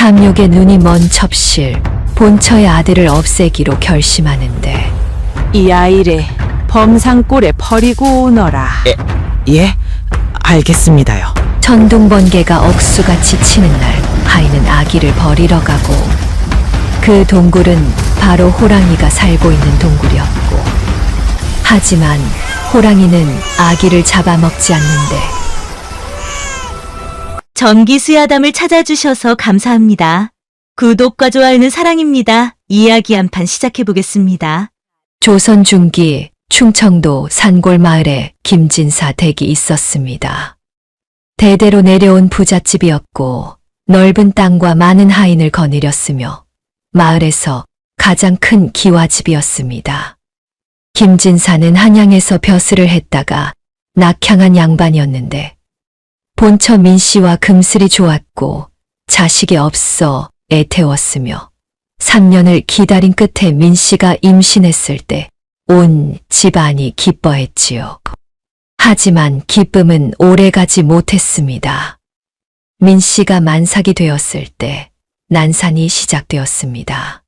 탐욕에 눈이 먼 첩실, 본처의 아들을 없애기로 결심하는데 이 아이를 범상골에 버리고 오너라. 예? 알겠습니다요. 천둥번개가 억수같이 치는 날 하인은 아기를 버리러 가고 그 동굴은 바로 호랑이가 살고 있는 동굴이었고 하지만 호랑이는 아기를 잡아먹지 않는데 전기수야담을 찾아주셔서 감사합니다. 구독과 좋아요는 사랑입니다. 이야기 한 판 시작해보겠습니다. 조선 중기 충청도 산골마을에 김진사 댁이 있었습니다. 대대로 내려온 부잣집이었고 넓은 땅과 많은 하인을 거느렸으며 마을에서 가장 큰 기와집이었습니다. 김진사는 한양에서 벼슬을 했다가 낙향한 양반이었는데 본처 민씨와 금슬이 좋았고 자식이 없어 애태웠으며 3년을 기다린 끝에 민씨가 임신했을 때 온 집안이 기뻐했지요. 하지만 기쁨은 오래가지 못했습니다. 민씨가 만삭이 되었을 때 난산이 시작되었습니다.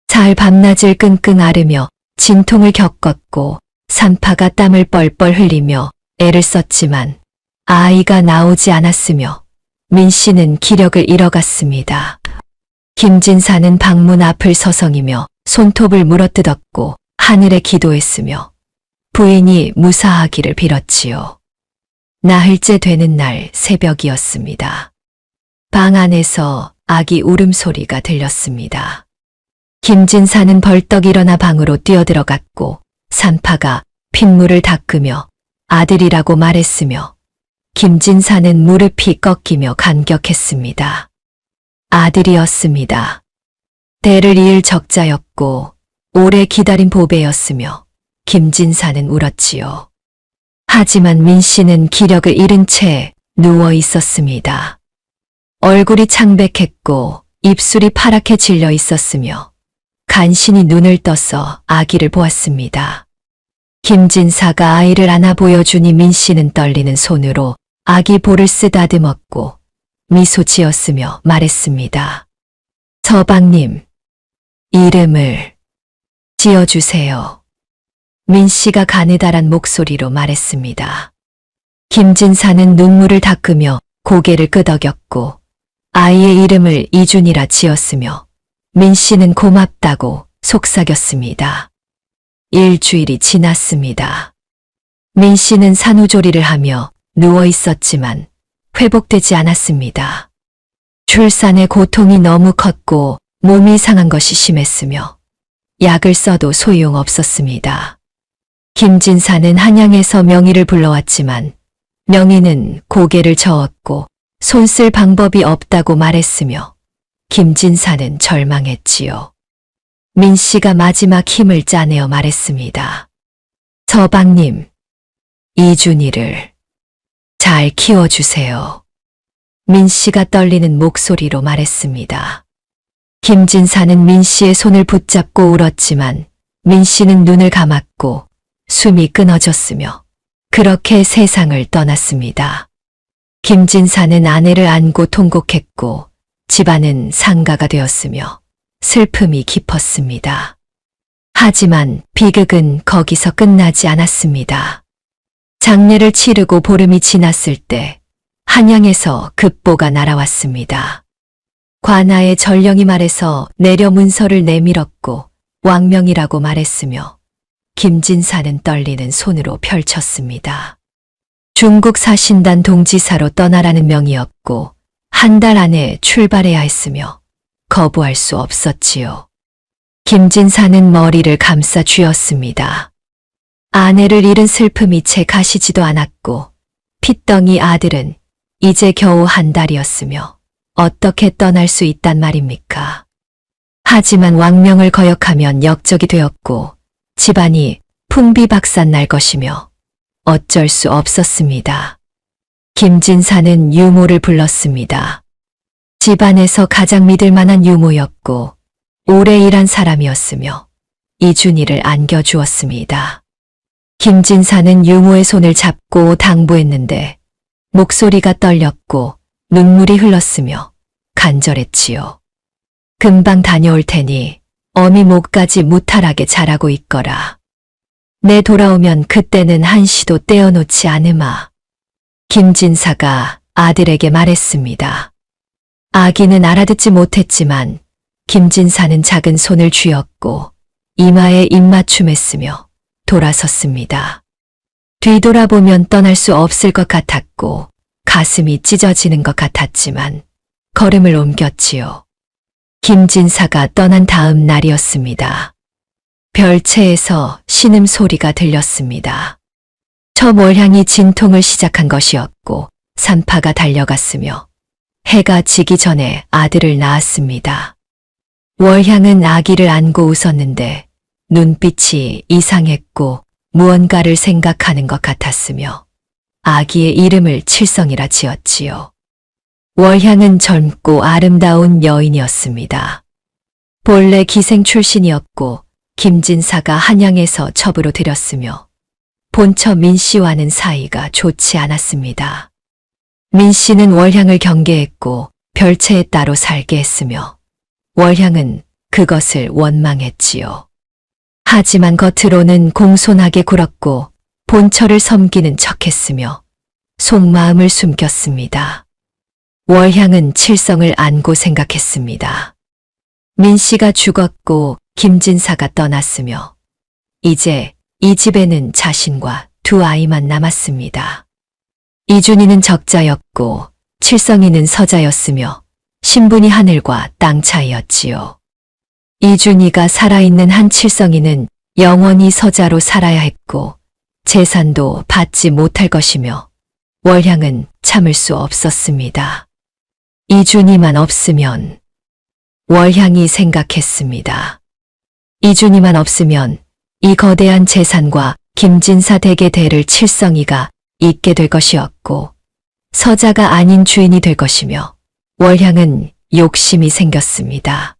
잘 밤낮을 끙끙 앓으며 진통을 겪었고 산파가 땀을 뻘뻘 흘리며 애를 썼지만 아이가 나오지 않았으며 민씨는 기력을 잃어갔습니다. 김진사는 방문 앞을 서성이며 손톱을 물어뜯었고 하늘에 기도했으며 부인이 무사하기를 빌었지요. 나흘째 되는 날 새벽이었습니다. 방 안에서 아기 울음소리가 들렸습니다. 김진사는 벌떡 일어나 방으로 뛰어들어갔고 산파가 핏물을 닦으며 아들이라고 말했으며 김진사는 무릎이 꺾이며 감격했습니다. 아들이었습니다. 대를 이을 적자였고 오래 기다린 보배였으며 김진사는 울었지요. 하지만 민씨는 기력을 잃은 채 누워 있었습니다. 얼굴이 창백했고 입술이 파랗게 질려 있었으며 간신히 눈을 떠서 아기를 보았습니다. 김진사가 아이를 안아 보여주니 민씨는 떨리는 손으로 아기 볼을 쓰다듬었고 미소 지었으며 말했습니다. 서방님, 이름을 지어주세요. 민씨가 가느다란 목소리로 말했습니다. 김진사는 눈물을 닦으며 고개를 끄덕였고 아이의 이름을 이준이라 지었으며 민씨는 고맙다고 속삭였습니다. 일주일이 지났습니다. 민씨는 산후조리를 하며 누워 있었지만 회복되지 않았습니다. 출산의 고통이 너무 컸고 몸이 상한 것이 심했으며 약을 써도 소용없었습니다. 김진사는 한양에서 명의를 불러왔지만 명의는 고개를 저었고 손 쓸 방법이 없다고 말했으며 김진사는 절망했지요. 민씨가 마지막 힘을 짜내어 말했습니다. 서방님, 이준이를 잘 키워주세요. 민씨가 떨리는 목소리로 말했습니다. 김진사는 민씨의 손을 붙잡고 울었지만 민씨는 눈을 감았고 숨이 끊어졌으며 그렇게 세상을 떠났습니다. 김진사는 아내를 안고 통곡했고 집안은 상가가 되었으며 슬픔이 깊었습니다. 하지만 비극은 거기서 끝나지 않았습니다. 장례를 치르고 보름이 지났을 때 한양에서 급보가 날아왔습니다. 관아의 전령이 말해서 내려 문서를 내밀었고 왕명이라고 말했으며 김진사는 떨리는 손으로 펼쳤습니다. 중국 사신단 동지사로 떠나라는 명이었고 한 달 안에 출발해야 했으며 거부할 수 없었지요. 김진사는 머리를 감싸 쥐었습니다. 아내를 잃은 슬픔이 채 가시지도 않았고 핏덩이 아들은 이제 겨우 한 달이었으며 어떻게 떠날 수 있단 말입니까? 하지만 왕명을 거역하면 역적이 되었고 집안이 풍비박산 날 것이며 어쩔 수 없었습니다. 김진사는 유모를 불렀습니다. 집안에서 가장 믿을 만한 유모였고 오래 일한 사람이었으며 이준이를 안겨주었습니다. 김진사는 유모의 손을 잡고 당부했는데 목소리가 떨렸고 눈물이 흘렀으며 간절했지요. 금방 다녀올 테니 어미 목까지 무탈하게 자라고 있거라. 내 돌아오면 그때는 한시도 떼어놓지 않으마. 김진사가 아들에게 말했습니다. 아기는 알아듣지 못했지만 김진사는 작은 손을 쥐었고 이마에 입맞춤했으며 돌아섰습니다. 뒤돌아보면 떠날 수 없을 것 같았고 가슴이 찢어지는 것 같았지만 걸음을 옮겼지요. 김진사가 떠난 다음 날이었습니다. 별채에서 신음소리가 들렸습니다. 첫 월향이 진통을 시작한 것이었고 산파가 달려갔으며 해가 지기 전에 아들을 낳았습니다. 월향은 아기를 안고 웃었는데 눈빛이 이상했고 무언가를 생각하는 것 같았으며 아기의 이름을 칠성이라 지었지요. 월향은 젊고 아름다운 여인이었습니다. 본래 기생 출신이었고 김진사가 한양에서 첩으로 들였으며 본처 민씨와는 사이가 좋지 않았습니다. 민씨는 월향을 경계했고 별채에 따로 살게 했으며 월향은 그것을 원망했지요. 하지만 겉으로는 공손하게 굴었고 본처를 섬기는 척했으며 속마음을 숨겼습니다. 월향은 칠성을 안고 생각했습니다. 민씨가 죽었고 김진사가 떠났으며 이제 이 집에는 자신과 두 아이만 남았습니다. 이준이는 적자였고 칠성이는 서자였으며 신분이 하늘과 땅 차이였지요. 이준이가 살아있는 한 칠성이는 영원히 서자로 살아야 했고 재산도 받지 못할 것이며 월향은 참을 수 없었습니다. 이준이만 없으면 월향이 생각했습니다. 이준이만 없으면 이 거대한 재산과 김진사 댁의 대를 칠성이가 잇게 될 것이었고 서자가 아닌 주인이 될 것이며 월향은 욕심이 생겼습니다.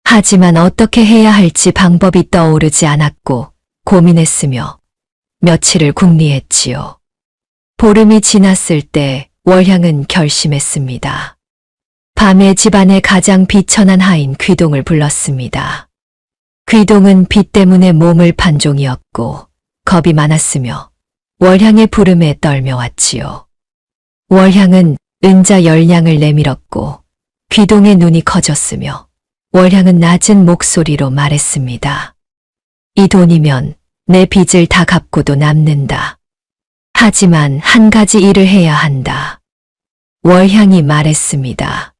하지만 어떻게 해야 할지 방법이 떠오르지 않았고 고민했으며 며칠을 궁리했지요. 보름이 지났을 때 월향은 결심했습니다. 밤에 집안의 가장 비천한 하인 귀동을 불렀습니다. 귀동은 비 때문에 몸을 판종이었고 겁이 많았으며 월향의 부름에 떨며왔지요. 월향은 은자 10냥을 내밀었고 귀동의 눈이 커졌으며 월향은 낮은 목소리로 말했습니다. 이 돈이면 내 빚을 다 갚고도 남는다. 하지만 한 가지 일을 해야 한다. 월향이 말했습니다.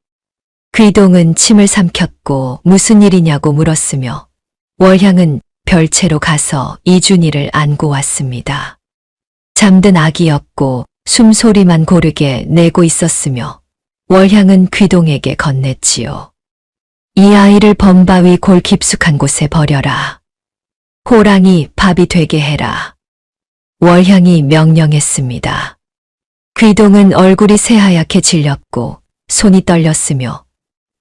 귀동은 침을 삼켰고 무슨 일이냐고 물었으며 월향은 별채로 가서 이준이를 안고 왔습니다. 잠든 아기였고 숨소리만 고르게 내고 있었으며 월향은 귀동에게 건넸지요. 이 아이를 범바위 골 깊숙한 곳에 버려라. 호랑이 밥이 되게 해라. 월향이 명령했습니다. 귀동은 얼굴이 새하얗게 질렸고 손이 떨렸으며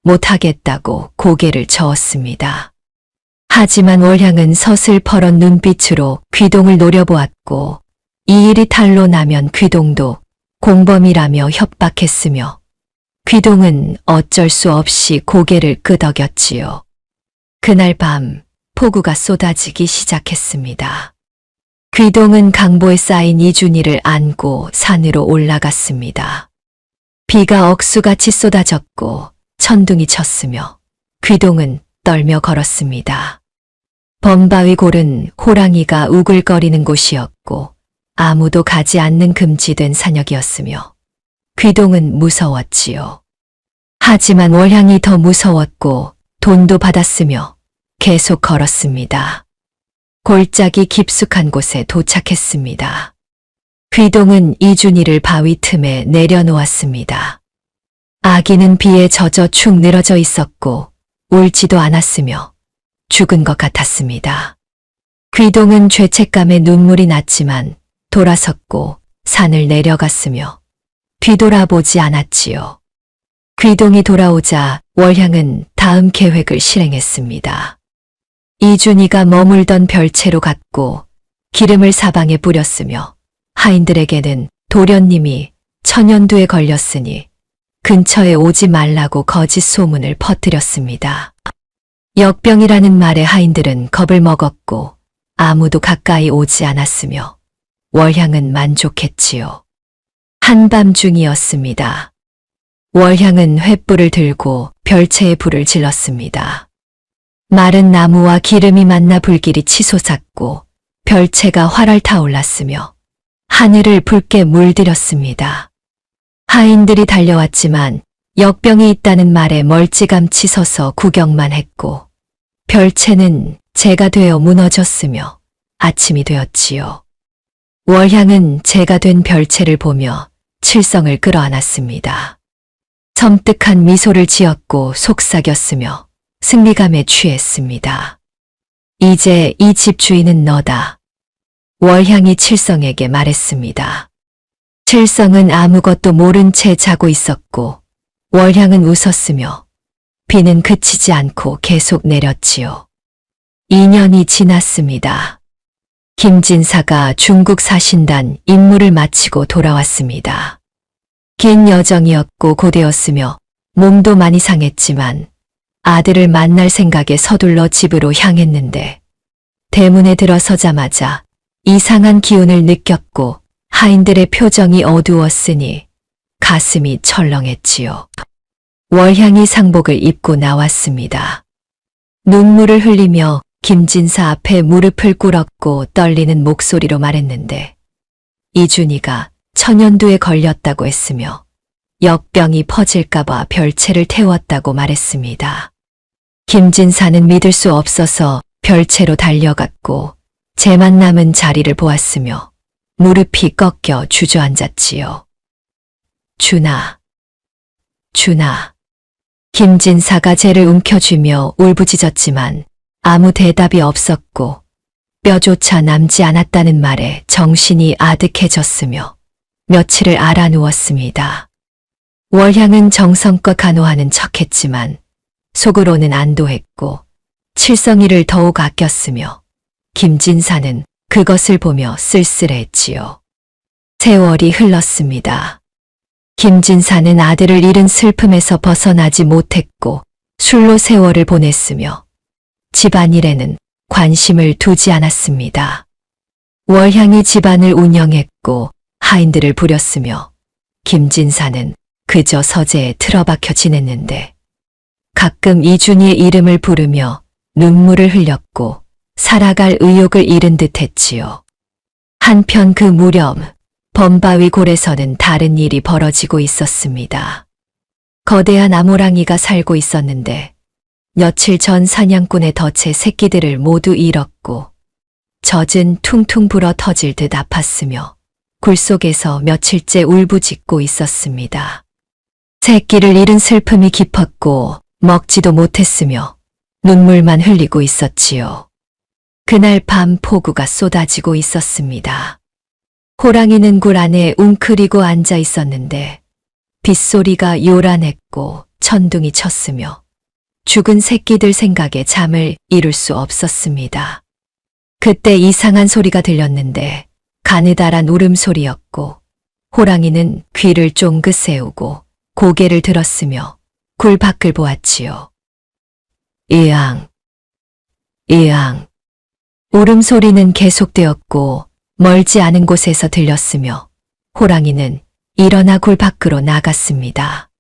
못하겠다고 고개를 저었습니다. 하지만 월향은 서슬퍼런 눈빛으로 귀동을 노려보았고 이 일이 탈로 나면 귀동도 공범이라며 협박했으며 귀동은 어쩔 수 없이 고개를 끄덕였지요. 그날 밤 폭우가 쏟아지기 시작했습니다. 귀동은 강보에 쌓인 이준이를 안고 산으로 올라갔습니다. 비가 억수같이 쏟아졌고 천둥이 쳤으며 귀동은 떨며 걸었습니다. 범바위 골은 호랑이가 우글거리는 곳이었고 아무도 가지 않는 금지된 산역이었으며 귀동은 무서웠지요. 하지만 월향이 더 무서웠고 돈도 받았으며 계속 걸었습니다. 골짜기 깊숙한 곳에 도착했습니다. 귀동은 이준이를 바위 틈에 내려놓았습니다. 아기는 비에 젖어 축 늘어져 있었고 울지도 않았으며 죽은 것 같았습니다. 귀동은 죄책감에 눈물이 났지만 돌아섰고 산을 내려갔으며 뒤돌아보지 않았지요. 귀동이 돌아오자 월향은 다음 계획을 실행했습니다. 이준이가 머물던 별채로 갔고 기름을 사방에 뿌렸으며 하인들에게는 도련님이 천연두에 걸렸으니 근처에 오지 말라고 거짓 소문을 퍼뜨렸습니다. 역병이라는 말에 하인들은 겁을 먹었고 아무도 가까이 오지 않았으며 월향은 만족했지요. 한밤중이었습니다. 월향은 횃불을 들고 별채에 불을 질렀습니다. 마른 나무와 기름이 만나 불길이 치솟았고 별채가 활활 타올랐으며 하늘을 붉게 물들였습니다. 하인들이 달려왔지만 역병이 있다는 말에 멀찌감치 서서 구경만 했고 별채는 재가 되어 무너졌으며 아침이 되었지요. 월향은 재가 된 별채를 보며 칠성을 끌어안았습니다. 섬뜩한 미소를 지었고 속삭였으며 승리감에 취했습니다. 이제 이 집 주인은 너다. 월향이 칠성에게 말했습니다. 칠성은 아무것도 모른 채 자고 있었고 월향은 웃었으며 비는 그치지 않고 계속 내렸지요. 2년이 지났습니다. 김진사가 중국 사신단 임무를 마치고 돌아왔습니다. 긴 여정이었고 고되었으며 몸도 많이 상했지만 아들을 만날 생각에 서둘러 집으로 향했는데 대문에 들어서자마자 이상한 기운을 느꼈고 하인들의 표정이 어두웠으니 가슴이 철렁했지요. 월향이 상복을 입고 나왔습니다. 눈물을 흘리며 김진사 앞에 무릎을 꿇었고 떨리는 목소리로 말했는데 이준이가 천연두에 걸렸다고 했으며 역병이 퍼질까봐 별채를 태웠다고 말했습니다. 김진사는 믿을 수 없어서 별채로 달려갔고 재만 남은 자리를 보았으며 무릎이 꺾여 주저앉았지요. 준아, 준아. 김진사가 재를 움켜쥐며 울부짖었지만 아무 대답이 없었고 뼈조차 남지 않았다는 말에 정신이 아득해졌으며 며칠을 알아누웠습니다. 월향은 정성껏 간호하는 척했지만 속으로는 안도했고 칠성이를 더욱 아꼈으며 김진사는 그것을 보며 쓸쓸했지요. 세월이 흘렀습니다. 김진사는 아들을 잃은 슬픔에서 벗어나지 못했고 술로 세월을 보냈으며 집안일에는 관심을 두지 않았습니다. 월향이 집안을 운영했고 하인들을 부렸으며 김진사는 그저 서재에 틀어박혀 지냈는데 가끔 이준이의 이름을 부르며 눈물을 흘렸고 살아갈 의욕을 잃은 듯 했지요. 한편 그 무렵 범바위 골에서는 다른 일이 벌어지고 있었습니다. 거대한 암호랑이가 살고 있었는데 며칠 전 사냥꾼의 덫에 새끼들을 모두 잃었고 젖은 퉁퉁 불어 터질 듯 아팠으며 굴 속에서 며칠째 울부짖고 있었습니다. 새끼를 잃은 슬픔이 깊었고 먹지도 못했으며 눈물만 흘리고 있었지요. 그날 밤 폭우가 쏟아지고 있었습니다. 호랑이는 굴 안에 웅크리고 앉아 있었는데 빗소리가 요란했고 천둥이 쳤으며 죽은 새끼들 생각에 잠을 이룰 수 없었습니다. 그때 이상한 소리가 들렸는데 가느다란 울음소리였고 호랑이는 귀를 쫑긋 세우고 고개를 들었으며 굴 밖을 보았지요. 이앙, 이앙. 울음소리는 계속되었고 멀지 않은 곳에서 들렸으며 호랑이는 일어나 굴 밖으로 나갔습니다.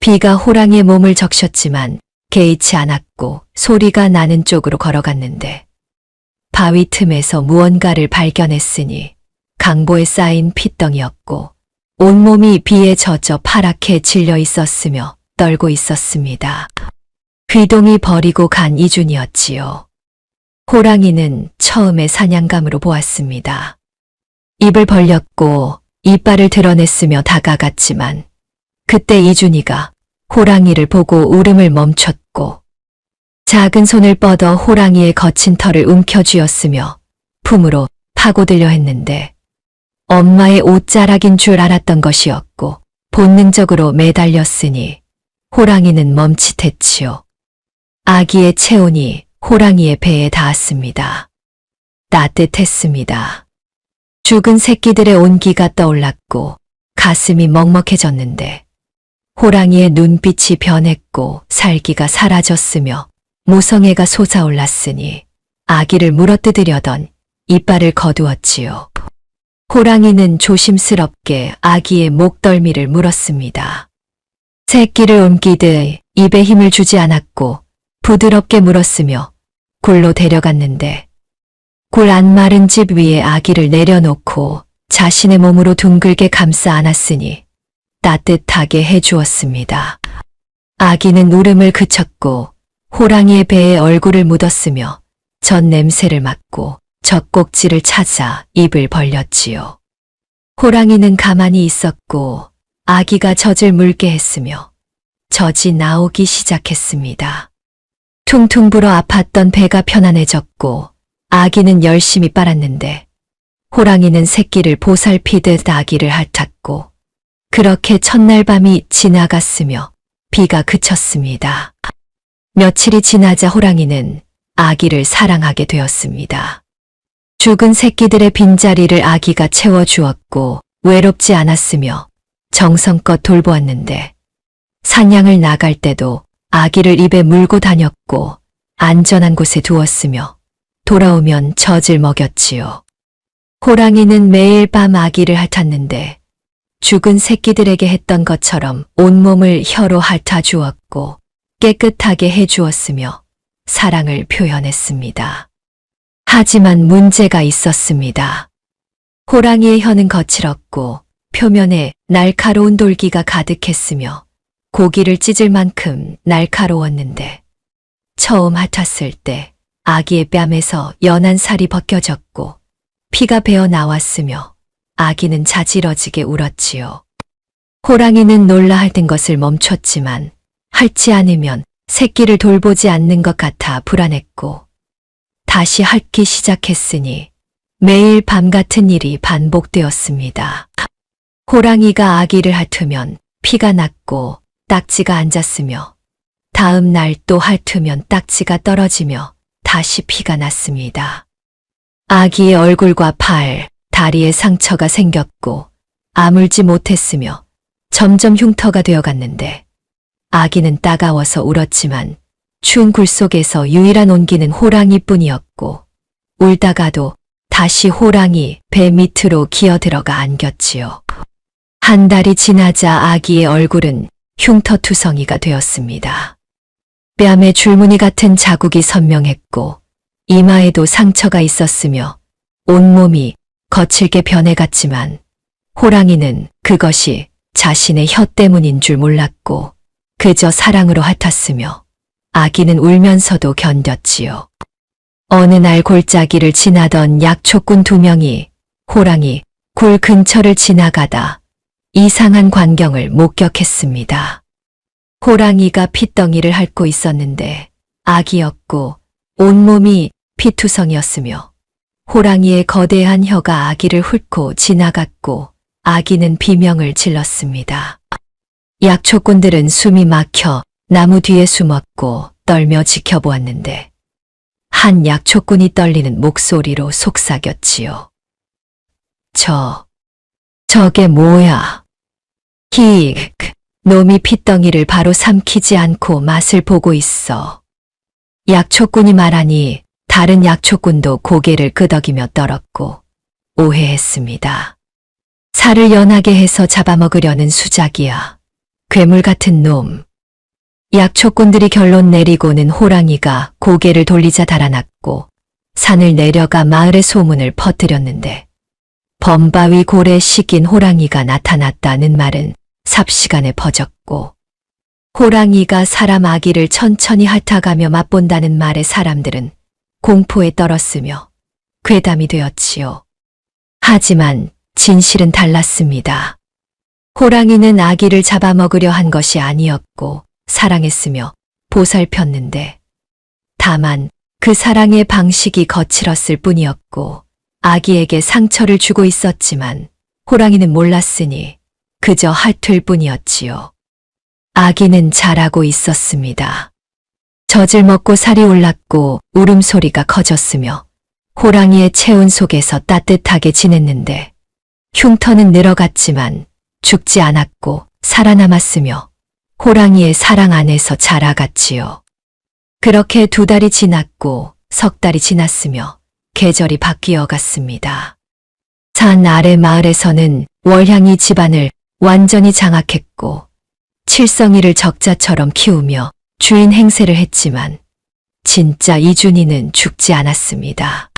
비가 호랑이의 몸을 적셨지만 개의치 않았고 소리가 나는 쪽으로 걸어갔는데 바위 틈에서 무언가를 발견했으니 강보에 쌓인 핏덩이였고 온몸이 비에 젖어 파랗게 질려 있었으며 떨고 있었습니다. 귀동이 버리고 간 이준이었지요. 호랑이는 처음에 사냥감으로 보았습니다. 입을 벌렸고 이빨을 드러냈으며 다가갔지만 그때 이준이가 호랑이를 보고 울음을 멈췄고 작은 손을 뻗어 호랑이의 거친 털을 움켜쥐었으며 품으로 파고들려 했는데 엄마의 옷자락인 줄 알았던 것이었고 본능적으로 매달렸으니 호랑이는 멈칫했지요. 아기의 체온이 호랑이의 배에 닿았습니다. 따뜻했습니다. 죽은 새끼들의 온기가 떠올랐고 가슴이 먹먹해졌는데 호랑이의 눈빛이 변했고 살기가 사라졌으며 모성애가 솟아올랐으니 아기를 물어뜯으려던 이빨을 거두었지요. 호랑이는 조심스럽게 아기의 목덜미를 물었습니다. 새끼를 옮기듯 입에 힘을 주지 않았고 부드럽게 물었으며 굴로 데려갔는데 굴 안 마른 집 위에 아기를 내려놓고 자신의 몸으로 둥글게 감싸 안았으니 따뜻하게 해주었습니다. 아기는 울음을 그쳤고 호랑이의 배에 얼굴을 묻었으며 젖 냄새를 맡고 젖꼭지를 찾아 입을 벌렸지요. 호랑이는 가만히 있었고 아기가 젖을 물게 했으며 젖이 나오기 시작했습니다. 퉁퉁 불어 아팠던 배가 편안해졌고 아기는 열심히 빨았는데 호랑이는 새끼를 보살피듯 아기를 핥았고 그렇게 첫날 밤이 지나갔으며 비가 그쳤습니다. 며칠이 지나자 호랑이는 아기를 사랑하게 되었습니다. 죽은 새끼들의 빈자리를 아기가 채워주었고 외롭지 않았으며 정성껏 돌보았는데 사냥을 나갈 때도 아기를 입에 물고 다녔고 안전한 곳에 두었으며 돌아오면 젖을 먹였지요. 호랑이는 매일 밤 아기를 핥았는데 죽은 새끼들에게 했던 것처럼 온몸을 혀로 핥아 주었고 깨끗하게 해주었으며 사랑을 표현했습니다. 하지만 문제가 있었습니다. 호랑이의 혀는 거칠었고 표면에 날카로운 돌기가 가득했으며 고기를 찢을 만큼 날카로웠는데 처음 핥았을 때 아기의 뺨에서 연한 살이 벗겨졌고 피가 배어 나왔으며 아기는 자지러지게 울었지요. 호랑이는 놀라 핥은 것을 멈췄지만 핥지 않으면 새끼를 돌보지 않는 것 같아 불안했고 다시 핥기 시작했으니 매일 밤 같은 일이 반복되었습니다. 호랑이가 아기를 핥으면 피가 났고 딱지가 앉았으며 다음 날 또 핥으면 딱지가 떨어지며 다시 피가 났습니다. 아기의 얼굴과 팔, 다리에 상처가 생겼고 아물지 못했으며 점점 흉터가 되어갔는데 아기는 따가워서 울었지만 추운 굴 속에서 유일한 온기는 호랑이뿐이었고 울다가도 다시 호랑이 배 밑으로 기어들어가 안겼지요. 한 달이 지나자 아기의 얼굴은 흉터투성이가 되었습니다. 뺨에 줄무늬 같은 자국이 선명했고 이마에도 상처가 있었으며 온몸이 거칠게 변해갔지만 호랑이는 그것이 자신의 혀 때문인 줄 몰랐고 그저 사랑으로 핥았으며 아기는 울면서도 견뎠지요. 어느 날 골짜기를 지나던 약초꾼 2명이 호랑이 굴 근처를 지나가다 이상한 광경을 목격했습니다. 호랑이가 핏덩이를 핥고 있었는데 아기였고 온몸이 피투성이었으며 호랑이의 거대한 혀가 아기를 훑고 지나갔고 아기는 비명을 질렀습니다. 약초꾼들은 숨이 막혀 나무 뒤에 숨었고 떨며 지켜보았는데 한 약초꾼이 떨리는 목소리로 속삭였지요. 저게 뭐야? 히, 놈이 핏덩이를 바로 삼키지 않고 맛을 보고 있어. 약초꾼이 말하니 다른 약초꾼도 고개를 끄덕이며 떨었고 오해했습니다. 살을 연하게 해서 잡아먹으려는 수작이야. 괴물 같은 놈. 약초꾼들이 결론 내리고는 호랑이가 고개를 돌리자 달아났고 산을 내려가 마을의 소문을 퍼뜨렸는데 범바위 골에 식인 호랑이가 나타났다는 말은 삽시간에 퍼졌고 호랑이가 사람 아기를 천천히 핥아가며 맛본다는 말에 사람들은 공포에 떨었으며 괴담이 되었지요. 하지만 진실은 달랐습니다. 호랑이는 아기를 잡아먹으려 한 것이 아니었고 사랑했으며 보살폈는데 다만 그 사랑의 방식이 거칠었을 뿐이었고 아기에게 상처를 주고 있었지만 호랑이는 몰랐으니 그저 핥을 뿐이었지요. 아기는 자라고 있었습니다. 젖을 먹고 살이 올랐고 울음소리가 커졌으며 호랑이의 체온 속에서 따뜻하게 지냈는데 흉터는 늘어갔지만 죽지 않았고 살아남았으며 호랑이의 사랑 안에서 자라갔지요. 그렇게 2달이 지났고 3달이 지났으며 계절이 바뀌어 갔습니다. 산 아래 마을에서는 월향이 집안을 완전히 장악했고 칠성이를 적자처럼 키우며 주인 행세를 했지만 진짜 이준이는 죽지 않았습니다.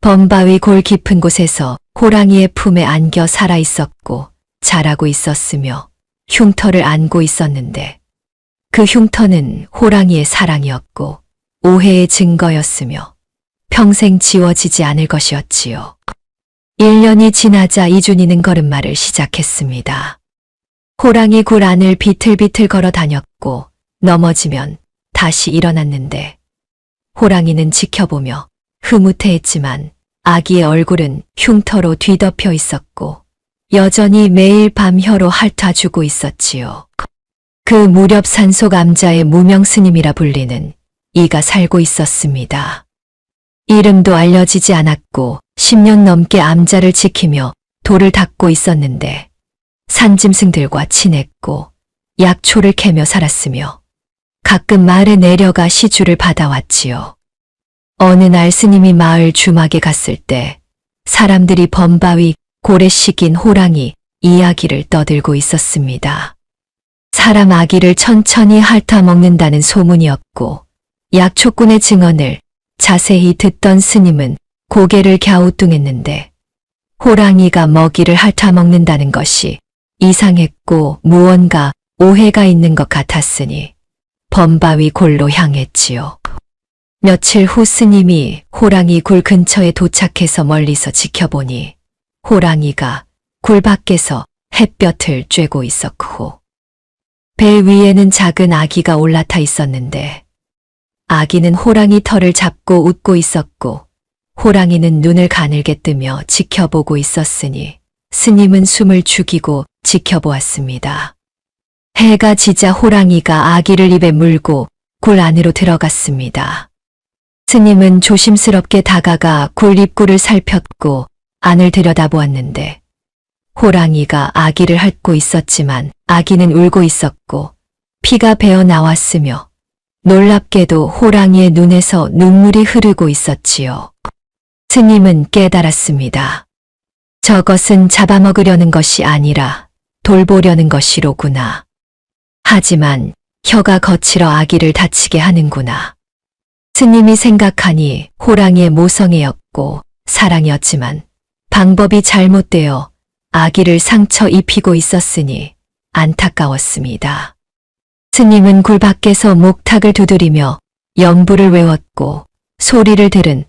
범바위 골 깊은 곳에서 호랑이의 품에 안겨 살아 있었고 자라고 있었으며 흉터를 안고 있었는데 그 흉터는 호랑이의 사랑이었고 오해의 증거였으며 평생 지워지지 않을 것이었지요. 1년이 지나자 이준이는 걸음마를 시작했습니다. 호랑이 굴 안을 비틀비틀 걸어 다녔고 넘어지면 다시 일어났는데 호랑이는 지켜보며 흐뭇해했지만 아기의 얼굴은 흉터로 뒤덮여 있었고 여전히 매일 밤 혀로 핥아주고 있었지요. 그 무렵 산속 암자의 무명스님이라 불리는 이가 살고 있었습니다. 이름도 알려지지 않았고 10년 넘게 암자를 지키며 돌을 닦고 있었는데 산짐승들과 친했고 약초를 캐며 살았으며 가끔 마을에 내려가 시주를 받아왔지요. 어느 날 스님이 마을 주막에 갔을 때 사람들이 범바위 골에 식인 호랑이 이야기를 떠들고 있었습니다. 사람 아기를 천천히 핥아 먹는다는 소문이었고 약초꾼의 증언을 자세히 듣던 스님은 고개를 갸우뚱했는데 호랑이가 먹이를 핥아 먹는다는 것이 이상했고 무언가 오해가 있는 것 같았으니 범바위 골로 향했지요. 며칠 후 스님이 호랑이 굴 근처에 도착해서 멀리서 지켜보니 호랑이가 굴 밖에서 햇볕을 쬐고 있었고 배 위에는 작은 아기가 올라타 있었는데 아기는 호랑이 털을 잡고 웃고 있었고 호랑이는 눈을 가늘게 뜨며 지켜보고 있었으니 스님은 숨을 죽이고 지켜보았습니다. 해가 지자 호랑이가 아기를 입에 물고 굴 안으로 들어갔습니다. 스님은 조심스럽게 다가가 굴 입구를 살폈고 안을 들여다보았는데 호랑이가 아기를 핥고 있었지만 아기는 울고 있었고 피가 배어 나왔으며 놀랍게도 호랑이의 눈에서 눈물이 흐르고 있었지요. 스님은 깨달았습니다. 저것은 잡아먹으려는 것이 아니라 돌보려는 것이로구나. 하지만 혀가 거칠어 아기를 다치게 하는구나. 스님이 생각하니 호랑이의 모성애였고 사랑이었지만 방법이 잘못되어 아기를 상처 입히고 있었으니 안타까웠습니다. 스님은 굴 밖에서 목탁을 두드리며 연부를 외웠고 소리를 들은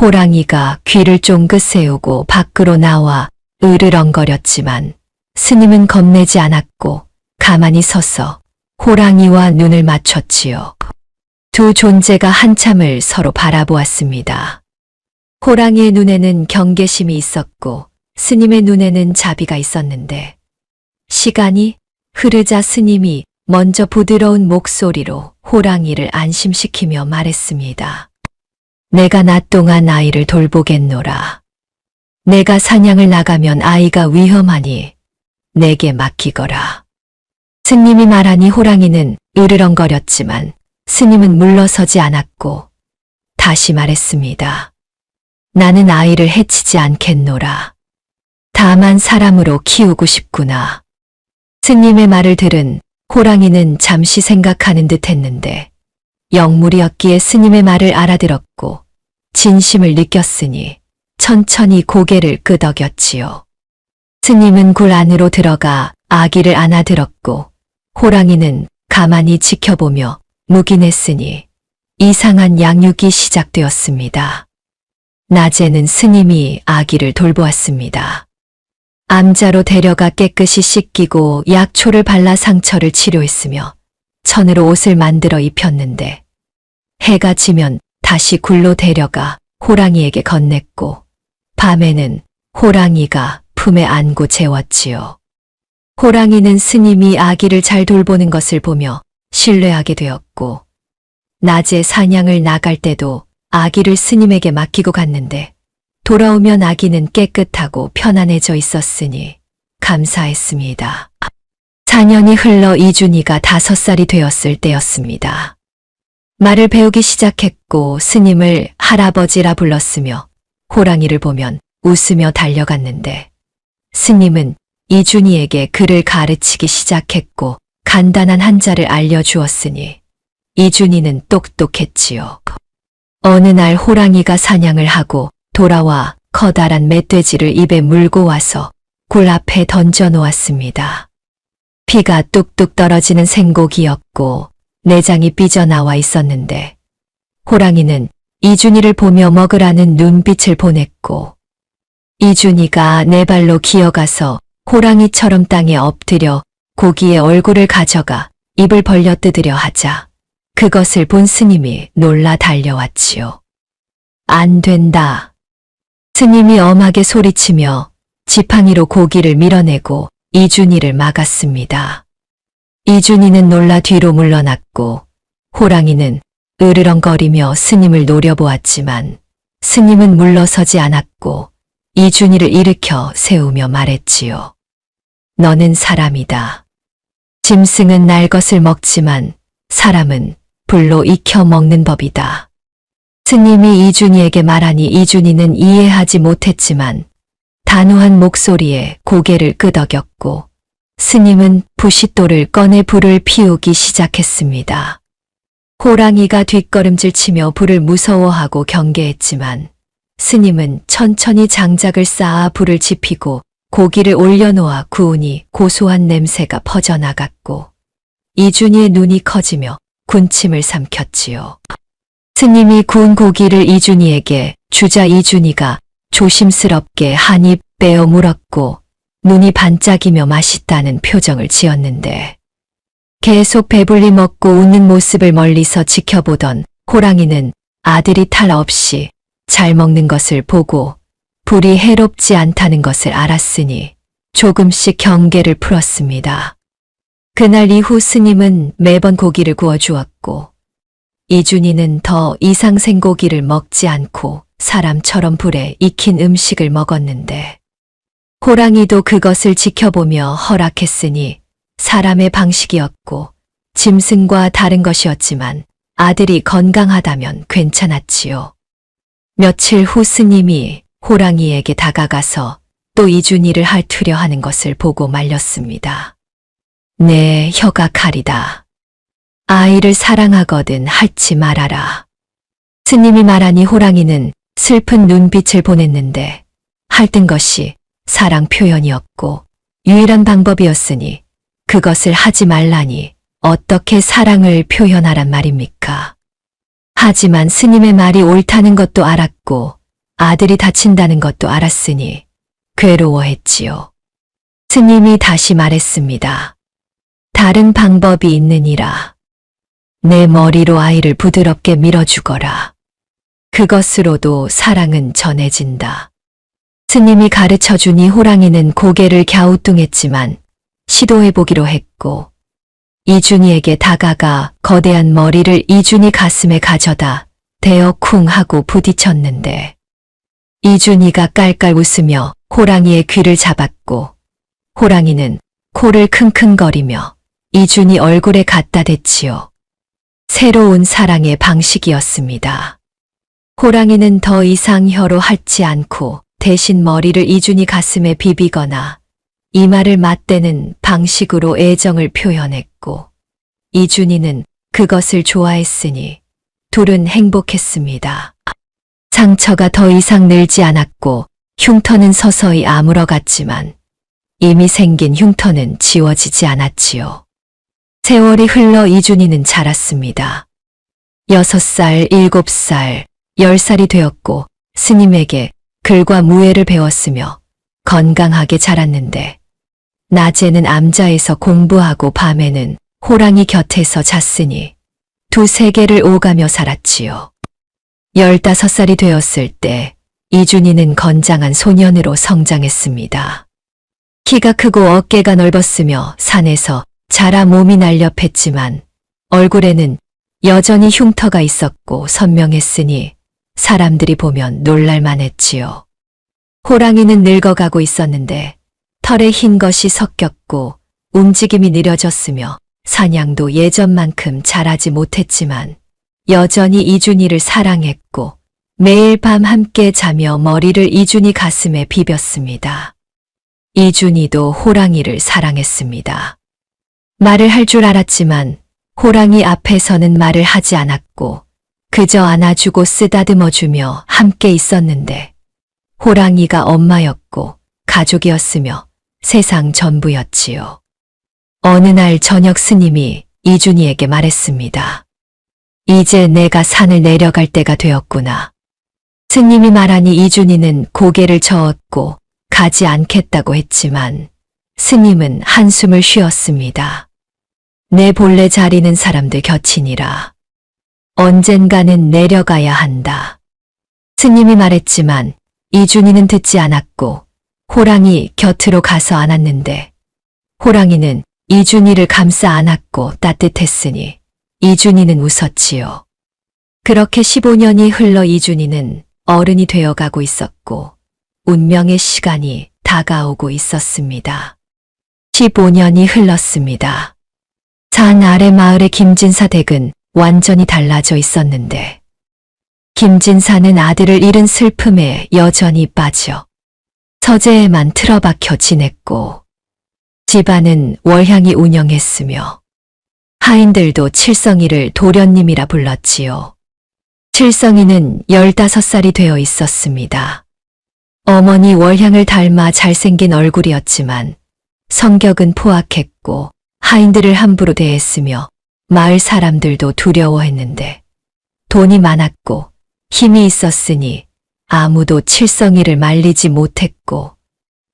호랑이가 귀를 쫑긋 세우고 밖으로 나와 으르렁거렸지만 스님은 겁내지 않았고 가만히 서서 호랑이와 눈을 맞췄지요. 두 존재가 한참을 서로 바라보았습니다. 호랑이의 눈에는 경계심이 있었고 스님의 눈에는 자비가 있었는데 시간이 흐르자 스님이 먼저 부드러운 목소리로 호랑이를 안심시키며 말했습니다. 내가 낮 동안 아이를 돌보겠노라. 내가 사냥을 나가면 아이가 위험하니 내게 맡기거라. 스님이 말하니 호랑이는 으르렁거렸지만 스님은 물러서지 않았고 다시 말했습니다. 나는 아이를 해치지 않겠노라. 다만 사람으로 키우고 싶구나. 스님의 말을 들은 호랑이는 잠시 생각하는 듯 했는데 영물이었기에 스님의 말을 알아들었고 진심을 느꼈으니 천천히 고개를 끄덕였지요. 스님은 굴 안으로 들어가 아기를 안아들었고 호랑이는 가만히 지켜보며 묵인했으니 이상한 양육이 시작되었습니다. 낮에는 스님이 아기를 돌보았습니다. 암자로 데려가 깨끗이 씻기고 약초를 발라 상처를 치료했으며 천으로 옷을 만들어 입혔는데 해가 지면 다시 굴로 데려가 호랑이에게 건넸고 밤에는 호랑이가 품에 안고 재웠지요. 호랑이는 스님이 아기를 잘 돌보는 것을 보며 신뢰하게 되었고 낮에 사냥을 나갈 때도 아기를 스님에게 맡기고 갔는데 돌아오면 아기는 깨끗하고 편안해져 있었으니 감사했습니다. 4년이 흘러 이준이가 5살이 되었을 때였습니다. 말을 배우기 시작했고 스님을 할아버지라 불렀으며 호랑이를 보면 웃으며 달려갔는데 스님은 이준이에게 글을 가르치기 시작했고 간단한 한자를 알려주었으니 이준이는 똑똑했지요. 어느 날 호랑이가 사냥을 하고 돌아와 커다란 멧돼지를 입에 물고 와서 굴 앞에 던져 놓았습니다. 피가 뚝뚝 떨어지는 생고기였고 내장이 삐져나와 있었는데 호랑이는 이준이를 보며 먹으라는 눈빛을 보냈고 이준이가 네 발로 기어가서 호랑이처럼 땅에 엎드려 고기의 얼굴을 가져가 입을 벌려 뜯으려 하자 그것을 본 스님이 놀라 달려왔지요. 안 된다. 스님이 엄하게 소리치며 지팡이로 고기를 밀어내고 이준이를 막았습니다. 이준이는 놀라 뒤로 물러났고 호랑이는 으르렁거리며 스님을 노려보았지만 스님은 물러서지 않았고 이준이를 일으켜 세우며 말했지요. 너는 사람이다. 짐승은 날 것을 먹지만 사람은 불로 익혀 먹는 법이다. 스님이 이준이에게 말하니 이준이는 이해하지 못했지만 단호한 목소리에 고개를 끄덕였고 스님은 부싯돌을 꺼내 불을 피우기 시작했습니다. 호랑이가 뒷걸음질 치며 불을 무서워하고 경계했지만 스님은 천천히 장작을 쌓아 불을 지피고 고기를 올려놓아 구우니 고소한 냄새가 퍼져나갔고 이준이의 눈이 커지며 군침을 삼켰지요. 스님이 구운 고기를 이준이에게 주자 이준이가 조심스럽게 한 입 빼어 물었고 눈이 반짝이며 맛있다는 표정을 지었는데 계속 배불리 먹고 웃는 모습을 멀리서 지켜보던 호랑이는 아들이 탈 없이 잘 먹는 것을 보고 불이 해롭지 않다는 것을 알았으니 조금씩 경계를 풀었습니다. 그날 이후 스님은 매번 고기를 구워주었고 이준이는 더 이상 생고기를 먹지 않고 사람처럼 불에 익힌 음식을 먹었는데 호랑이도 그것을 지켜보며 허락했으니 사람의 방식이었고 짐승과 다른 것이었지만 아들이 건강하다면 괜찮았지요. 며칠 후 스님이 호랑이에게 다가가서 또 이준이를 핥으려 하는 것을 보고 말렸습니다. 내 혀가 칼이다. 아이를 사랑하거든 핥지 말아라. 스님이 말하니 호랑이는 슬픈 눈빛을 보냈는데 핥은 것이 사랑 표현이었고 유일한 방법이었으니 그것을 하지 말라니 어떻게 사랑을 표현하란 말입니까? 하지만 스님의 말이 옳다는 것도 알았고 아들이 다친다는 것도 알았으니 괴로워했지요. 스님이 다시 말했습니다. 다른 방법이 있느니라. 내 머리로 아이를 부드럽게 밀어주거라. 그것으로도 사랑은 전해진다. 스님이 가르쳐주니 호랑이는 고개를 갸우뚱했지만 시도해보기로 했고 이준이에게 다가가 거대한 머리를 이준이 가슴에 가져다 대어 쿵 하고 부딪혔는데 이준이가 깔깔 웃으며 호랑이의 귀를 잡았고 호랑이는 코를 킁킁거리며 이준이 얼굴에 갖다 댔지요. 새로운 사랑의 방식이었습니다. 호랑이는 더 이상 혀로 핥지 않고 대신 머리를 이준이 가슴에 비비거나 이마를 맞대는 방식으로 애정을 표현했고 이준이는 그것을 좋아했으니 둘은 행복했습니다. 상처가 더 이상 늘지 않았고 흉터는 서서히 아물어갔지만 이미 생긴 흉터는 지워지지 않았지요. 세월이 흘러 이준이는 자랐습니다. 6살, 7살, 10살이 되었고 스님에게 글과 무예를 배웠으며 건강하게 자랐는데 낮에는 암자에서 공부하고 밤에는 호랑이 곁에서 잤으니 두세 개를 오가며 살았지요. 15살이 되었을 때 이준이는 건장한 소년으로 성장했습니다. 키가 크고 어깨가 넓었으며 산에서 자라 몸이 날렵했지만 얼굴에는 여전히 흉터가 있었고 선명했으니 사람들이 보면 놀랄만 했지요. 호랑이는 늙어가고 있었는데 털에 흰 것이 섞였고 움직임이 느려졌으며 사냥도 예전만큼 잘하지 못했지만 여전히 이준이를 사랑했고 매일 밤 함께 자며 머리를 이준이 가슴에 비볐습니다. 이준이도 호랑이를 사랑했습니다. 말을 할 줄 알았지만 호랑이 앞에서는 말을 하지 않았고 그저 안아주고 쓰다듬어주며 함께 있었는데 호랑이가 엄마였고 가족이었으며 세상 전부였지요. 어느 날 저녁 스님이 이준이에게 말했습니다. 이제 내가 산을 내려갈 때가 되었구나. 스님이 말하니 이준이는 고개를 저었고 가지 않겠다고 했지만 스님은 한숨을 쉬었습니다. 내 본래 자리는 사람들 곁이니라. 언젠가는 내려가야 한다. 스님이 말했지만 이준이는 듣지 않았고 호랑이 곁으로 가서 안았는데 호랑이는 이준이를 감싸 안았고 따뜻했으니 이준이는 웃었지요. 그렇게 15년이 흘러 이준이는 어른이 되어가고 있었고 운명의 시간이 다가오고 있었습니다. 15년이 흘렀습니다. 산 아래 마을의 김진사 댁은 완전히 달라져 있었는데 김진사는 아들을 잃은 슬픔에 여전히 빠져 서재에만 틀어박혀 지냈고 집안은 월향이 운영했으며 하인들도 칠성이를 도련님이라 불렀지요. 칠성이는 15살이 되어 있었습니다. 어머니 월향을 닮아 잘생긴 얼굴이었지만 성격은 포악했고 하인들을 함부로 대했으며 마을 사람들도 두려워했는데 돈이 많았고 힘이 있었으니 아무도 칠성이를 말리지 못했고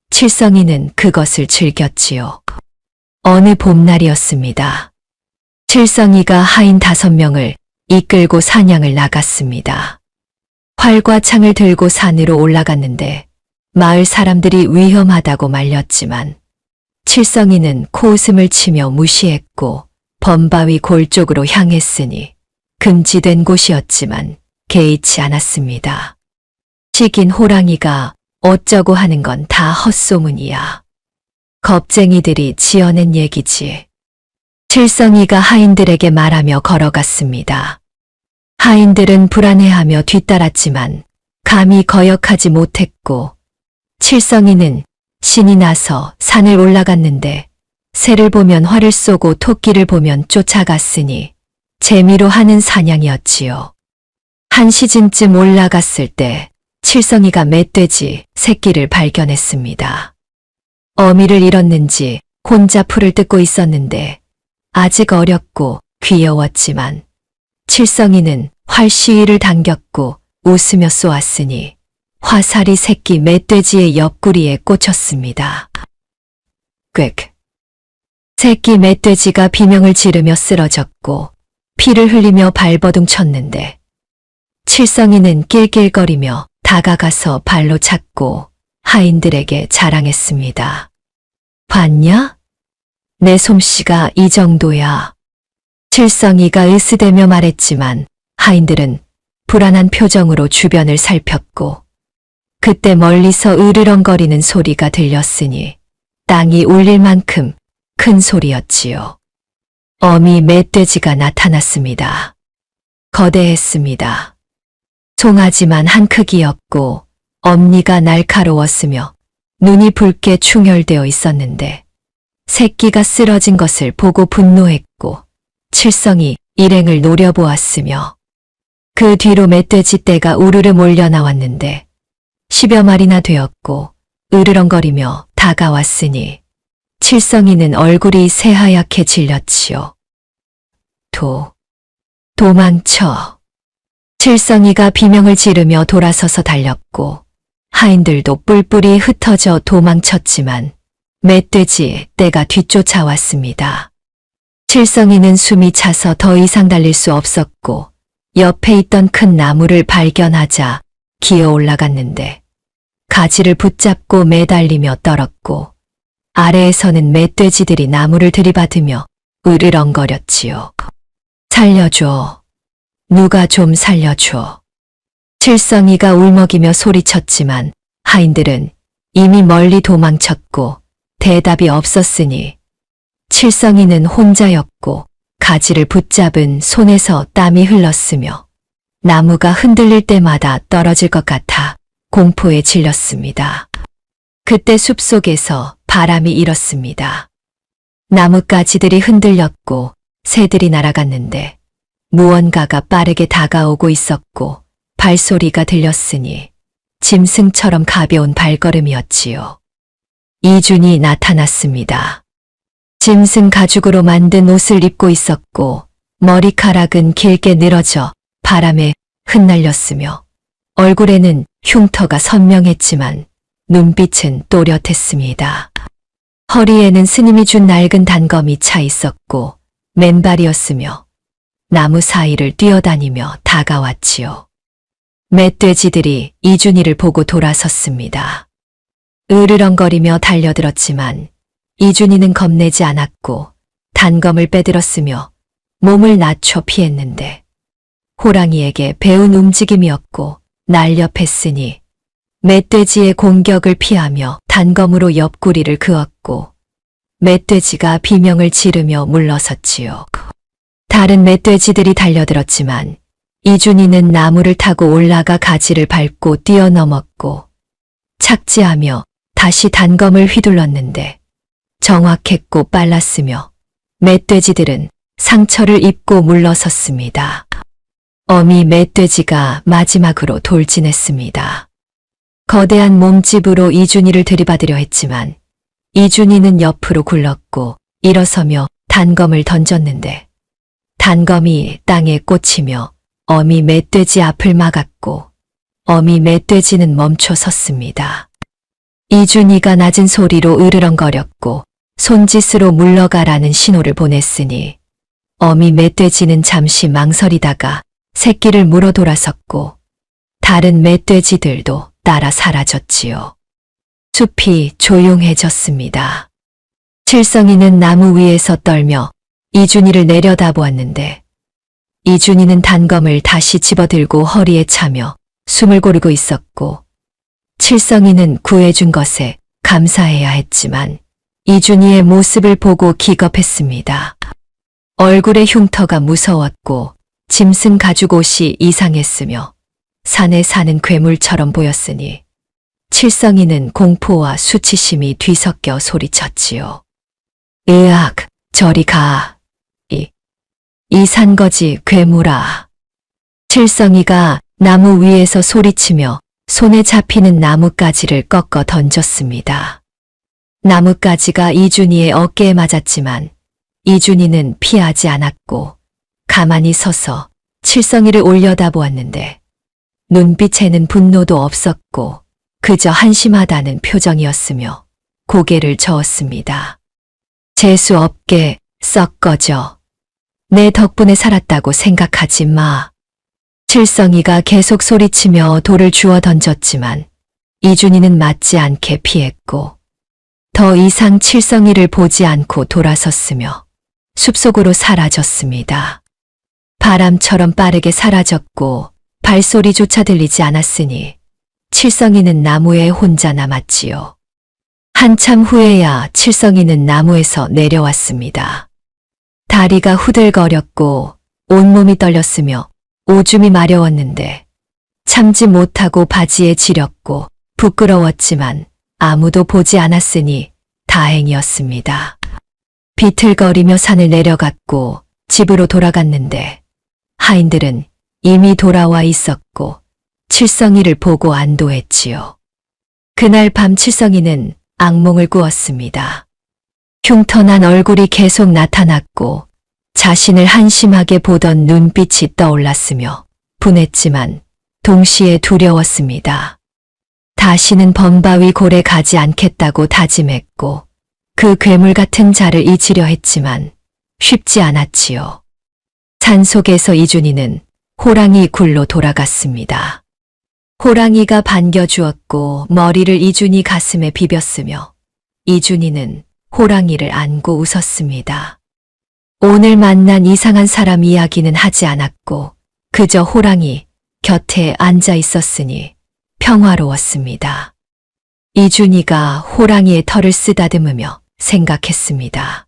칠성이는 그것을 즐겼지요. 어느 봄날이었습니다. 칠성이가 하인 5명을 이끌고 사냥을 나갔습니다. 활과 창을 들고 산으로 올라갔는데 마을 사람들이 위험하다고 말렸지만 칠성이는 코웃음을 치며 무시했고 범바위 골 쪽으로 향했으니 금지된 곳이었지만 개의치 않았습니다. 식인 호랑이가 어쩌고 하는 건 다 헛소문이야. 겁쟁이들이 지어낸 얘기지. 칠성이가 하인들에게 말하며 걸어갔습니다. 하인들은 불안해하며 뒤따랐지만 감히 거역하지 못했고 칠성이는 신이 나서 산을 올라갔는데 새를 보면 활을 쏘고 토끼를 보면 쫓아갔으니 재미로 하는 사냥이었지요. 1시쯤 올라갔을 때 칠성이가 멧돼지 새끼를 발견했습니다. 어미를 잃었는지 혼자 풀을 뜯고 있었는데 아직 어렸고 귀여웠지만 칠성이는 활시위를 당겼고 웃으며 쏘았으니 화살이 새끼 멧돼지의 옆구리에 꽂혔습니다. 꽥. 새끼 멧돼지가 비명을 지르며 쓰러졌고 피를 흘리며 발버둥 쳤는데 칠성이는 낄낄거리며 다가가서 발로 찼고 하인들에게 자랑했습니다. 봤냐? 내 솜씨가 이 정도야. 칠성이가 으스대며 말했지만 하인들은 불안한 표정으로 주변을 살폈고 그때 멀리서 으르렁거리는 소리가 들렸으니 땅이 울릴 만큼 큰 소리였지요. 어미 멧돼지가 나타났습니다. 거대했습니다. 송아지만 한 크기였고 엄니가 날카로웠으며 눈이 붉게 충혈되어 있었는데 새끼가 쓰러진 것을 보고 분노했고 칠성이 일행을 노려보았으며 그 뒤로 멧돼지 떼가 우르르 몰려 나왔는데 10여 마리나 되었고 으르렁거리며 다가왔으니 칠성이는 얼굴이 새하얗게 질렸지요. 도망쳐. 칠성이가 비명을 지르며 돌아서서 달렸고 하인들도 뿔뿔이 흩어져 도망쳤지만 멧돼지 떼가 뒤쫓아왔습니다. 칠성이는 숨이 차서 더 이상 달릴 수 없었고 옆에 있던 큰 나무를 발견하자 기어 올라갔는데 가지를 붙잡고 매달리며 떨었고 아래에서는 멧돼지들이 나무를 들이받으며 으르렁거렸지요. 살려줘. 누가 좀 살려줘. 칠성이가 울먹이며 소리쳤지만 하인들은 이미 멀리 도망쳤고 대답이 없었으니 칠성이는 혼자였고 가지를 붙잡은 손에서 땀이 흘렀으며 나무가 흔들릴 때마다 떨어질 것 같아 공포에 질렸습니다. 그때 숲속에서 바람이 일었습니다. 나뭇가지들이 흔들렸고 새들이 날아갔는데 무언가가 빠르게 다가오고 있었고 발소리가 들렸으니 짐승처럼 가벼운 발걸음이었지요. 이준이 나타났습니다. 짐승 가죽으로 만든 옷을 입고 있었고 머리카락은 길게 늘어져 바람에 흩날렸으며 얼굴에는 흉터가 선명했지만 눈빛은 또렷했습니다. 허리에는 스님이 준 낡은 단검이 차 있었고 맨발이었으며 나무 사이를 뛰어다니며 다가왔지요. 멧돼지들이 이준이를 보고 돌아섰습니다. 으르렁거리며 달려들었지만 이준이는 겁내지 않았고 단검을 빼들었으며 몸을 낮춰 피했는데 호랑이에게 배운 움직임이었고 날렵했으니 멧돼지의 공격을 피하며 단검으로 옆구리를 그었고 멧돼지가 비명을 지르며 물러섰지요. 다른 멧돼지들이 달려들었지만 이준이는 나무를 타고 올라가 가지를 밟고 뛰어넘었고 착지하며 다시 단검을 휘둘렀는데 정확했고 빨랐으며 멧돼지들은 상처를 입고 물러섰습니다. 어미 멧돼지가 마지막으로 돌진했습니다. 거대한 몸집으로 이준이를 들이받으려 했지만 이준이는 옆으로 굴렀고 일어서며 단검을 던졌는데 단검이 땅에 꽂히며 어미 멧돼지 앞을 막았고 어미 멧돼지는 멈춰 섰습니다. 이준이가 낮은 소리로 으르렁거렸고 손짓으로 물러가라는 신호를 보냈으니 어미 멧돼지는 잠시 망설이다가 새끼를 물어 돌아섰고 다른 멧돼지들도 따라 사라졌지요. 숲이 조용해졌습니다. 칠성이는 나무 위에서 떨며 이준이를 내려다보았는데 이준이는 단검을 다시 집어들고 허리에 차며 숨을 고르고 있었고 칠성이는 구해준 것에 감사해야 했지만 이준이의 모습을 보고 기겁했습니다. 얼굴의 흉터가 무서웠고 짐승 가죽 옷이 이상했으며 산에 사는 괴물처럼 보였으니 칠성이는 공포와 수치심이 뒤섞여 소리쳤지요. 으악, 저리 가. 이 산거지 괴물아. 칠성이가 나무 위에서 소리치며 손에 잡히는 나뭇가지를 꺾어 던졌습니다. 나뭇가지가 이준이의 어깨에 맞았지만 이준이는 피하지 않았고 가만히 서서 칠성이를 올려다보았는데 눈빛에는 분노도 없었고 그저 한심하다는 표정이었으며 고개를 저었습니다. 재수 없게 썩 꺼져. 내 덕분에 살았다고 생각하지 마. 칠성이가 계속 소리치며 돌을 주워 던졌지만 이준이는 맞지 않게 피했고 더 이상 칠성이를 보지 않고 돌아섰으며 숲속으로 사라졌습니다. 바람처럼 빠르게 사라졌고 발소리조차 들리지 않았으니 칠성이는 나무에 혼자 남았지요. 한참 후에야 칠성이는 나무에서 내려왔습니다. 다리가 후들거렸고 온몸이 떨렸으며 오줌이 마려웠는데 참지 못하고 바지에 지렸고 부끄러웠지만 아무도 보지 않았으니 다행이었습니다. 비틀거리며 산을 내려갔고 집으로 돌아갔는데 하인들은 이미 돌아와 있었고 칠성이를 보고 안도했지요. 그날 밤 칠성이는 악몽을 꾸었습니다. 흉터난 얼굴이 계속 나타났고 자신을 한심하게 보던 눈빛이 떠올랐으며 분했지만 동시에 두려웠습니다. 다시는 범바위 골에 가지 않겠다고 다짐했고 그 괴물 같은 자를 잊으려 했지만 쉽지 않았지요. 산속에서 이준이는 호랑이 굴로 돌아갔습니다. 호랑이가 반겨주었고 머리를 이준이 가슴에 비볐으며 이준이는 호랑이를 안고 웃었습니다. 오늘 만난 이상한 사람 이야기는 하지 않았고 그저 호랑이 곁에 앉아 있었으니 평화로웠습니다. 이준이가 호랑이의 털을 쓰다듬으며 생각했습니다.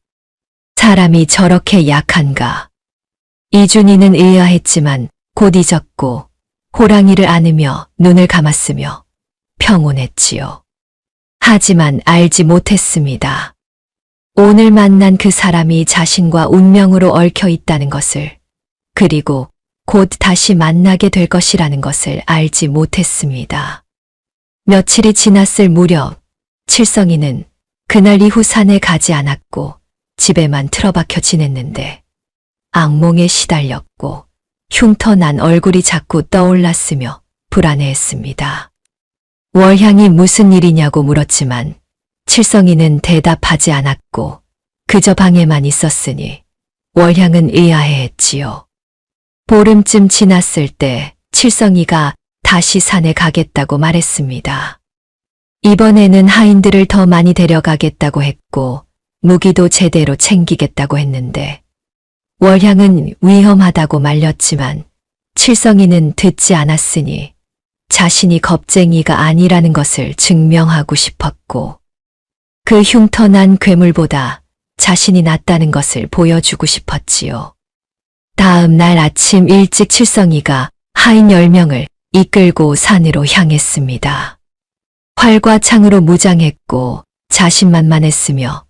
사람이 저렇게 약한가. 이준이는 의아했지만 곧 잊었고 호랑이를 안으며 눈을 감았으며 평온했지요. 하지만 알지 못했습니다. 오늘 만난 그 사람이 자신과 운명으로 얽혀 있다는 것을, 그리고 곧 다시 만나게 될 것이라는 것을 알지 못했습니다. 며칠이 지났을 무렵 칠성이는 그날 이후 산에 가지 않았고 집에만 틀어박혀 지냈는데 악몽에 시달렸고 흉터난 얼굴이 자꾸 떠올랐으며 불안해했습니다. 월향이 무슨 일이냐고 물었지만 칠성이는 대답하지 않았고 그저 방에만 있었으니 월향은 의아해했지요. 보름쯤 지났을 때 칠성이가 다시 산에 가겠다고 말했습니다. 이번에는 하인들을 더 많이 데려가겠다고 했고 무기도 제대로 챙기겠다고 했는데 월향은 위험하다고 말렸지만 칠성이는 듣지 않았으니 자신이 겁쟁이가 아니라는 것을 증명하고 싶었고 그 흉터난 괴물보다 자신이 낫다는 것을 보여주고 싶었지요. 다음 날 아침 일찍 칠성이가 하인 10명을 이끌고 산으로 향했습니다. 활과 창으로 무장했고 자신만만했으며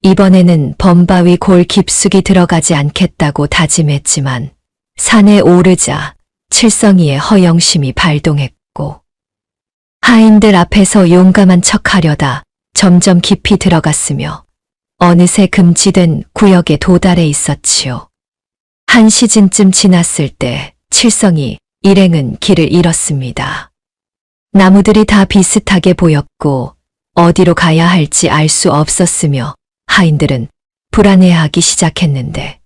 이번에는 범바위 골 깊숙이 들어가지 않겠다고 다짐했지만 산에 오르자 칠성이의 허영심이 발동했고 하인들 앞에서 용감한 척하려다 점점 깊이 들어갔으며 어느새 금지된 구역에 도달해 있었지요. 한 시즌쯤 지났을 때 칠성이 일행은 길을 잃었습니다. 나무들이 다 비슷하게 보였고 어디로 가야 할지 알 수 없었으며 하인들은 불안해하기 시작했는데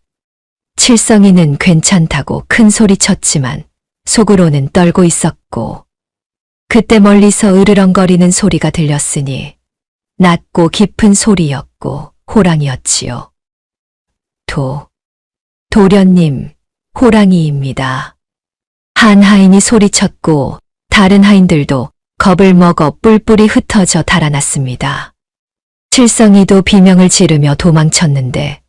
칠성이는 괜찮다고 큰 소리 쳤지만 속으로는 떨고 있었고 그때 멀리서 으르렁거리는 소리가 들렸으니 낮고 깊은 소리였고 호랑이였지요. 도련님, 호랑이입니다. 한 하인이 소리쳤고 다른 하인들도 겁을 먹어 뿔뿔이 흩어져 달아났습니다. 칠성이도 비명을 지르며 도망쳤는데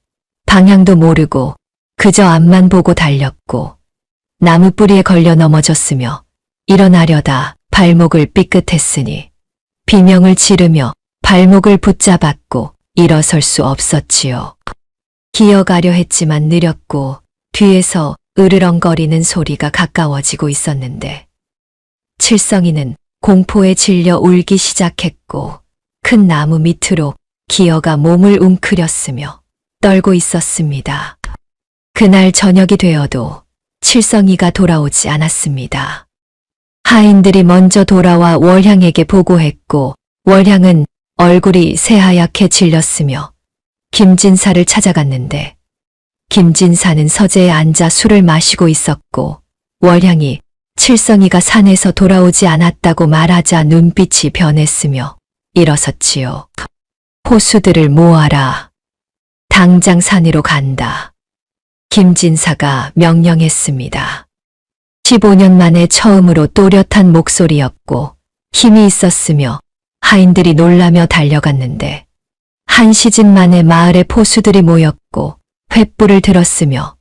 방향도 모르고 그저 앞만 보고 달렸고 나무 뿌리에 걸려 넘어졌으며 일어나려다 발목을 삐끗했으니 비명을 지르며 발목을 붙잡았고 일어설 수 없었지요. 기어가려 했지만 느렸고 뒤에서 으르렁거리는 소리가 가까워지고 있었는데 칠성이는 공포에 질려 울기 시작했고 큰 나무 밑으로 기어가 몸을 웅크렸으며 떨고 있었습니다. 그날 저녁이 되어도 칠성이가 돌아오지 않았습니다. 하인들이 먼저 돌아와 월향에게 보고했고 월향은 얼굴이 새하얗게 질렸으며 김진사를 찾아갔는데 김진사는 서재에 앉아 술을 마시고 있었고 월향이 칠성이가 산에서 돌아오지 않았다고 말하자 눈빛이 변했으며 일어섰지요. 호수들을 모아라. 당장 산으로 간다. 김진사가 명령했습니다. 15년 만에 처음으로 또렷한 목소리였고 힘이 있었으며 하인들이 놀라며 달려갔는데 한 시즌 만에 마을에 포수들이 모였고 횃불을 들었으며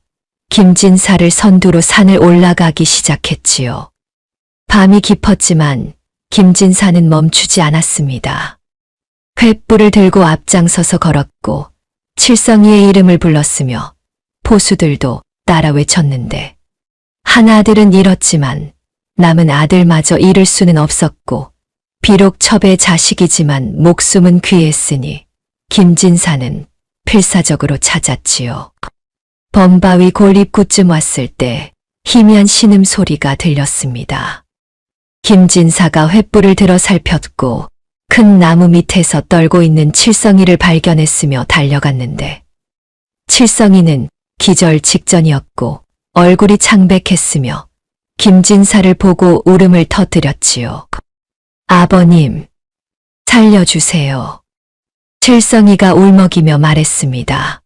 김진사를 선두로 산을 올라가기 시작했지요. 밤이 깊었지만 김진사는 멈추지 않았습니다. 횃불을 들고 앞장서서 걸었고 칠성이의 이름을 불렀으며 포수들도 따라 외쳤는데 한 아들은 잃었지만 남은 아들마저 잃을 수는 없었고 비록 첩의 자식이지만 목숨은 귀했으니 김진사는 필사적으로 찾았지요. 범바위 골입구쯤 왔을 때 희미한 신음소리가 들렸습니다. 김진사가 횃불을 들어 살폈고 큰 나무 밑에서 떨고 있는 칠성이를 발견했으며 달려갔는데 칠성이는 기절 직전이었고 얼굴이 창백했으며 김진사를 보고 울음을 터뜨렸지요. 아버님, 살려주세요. 칠성이가 울먹이며 말했습니다.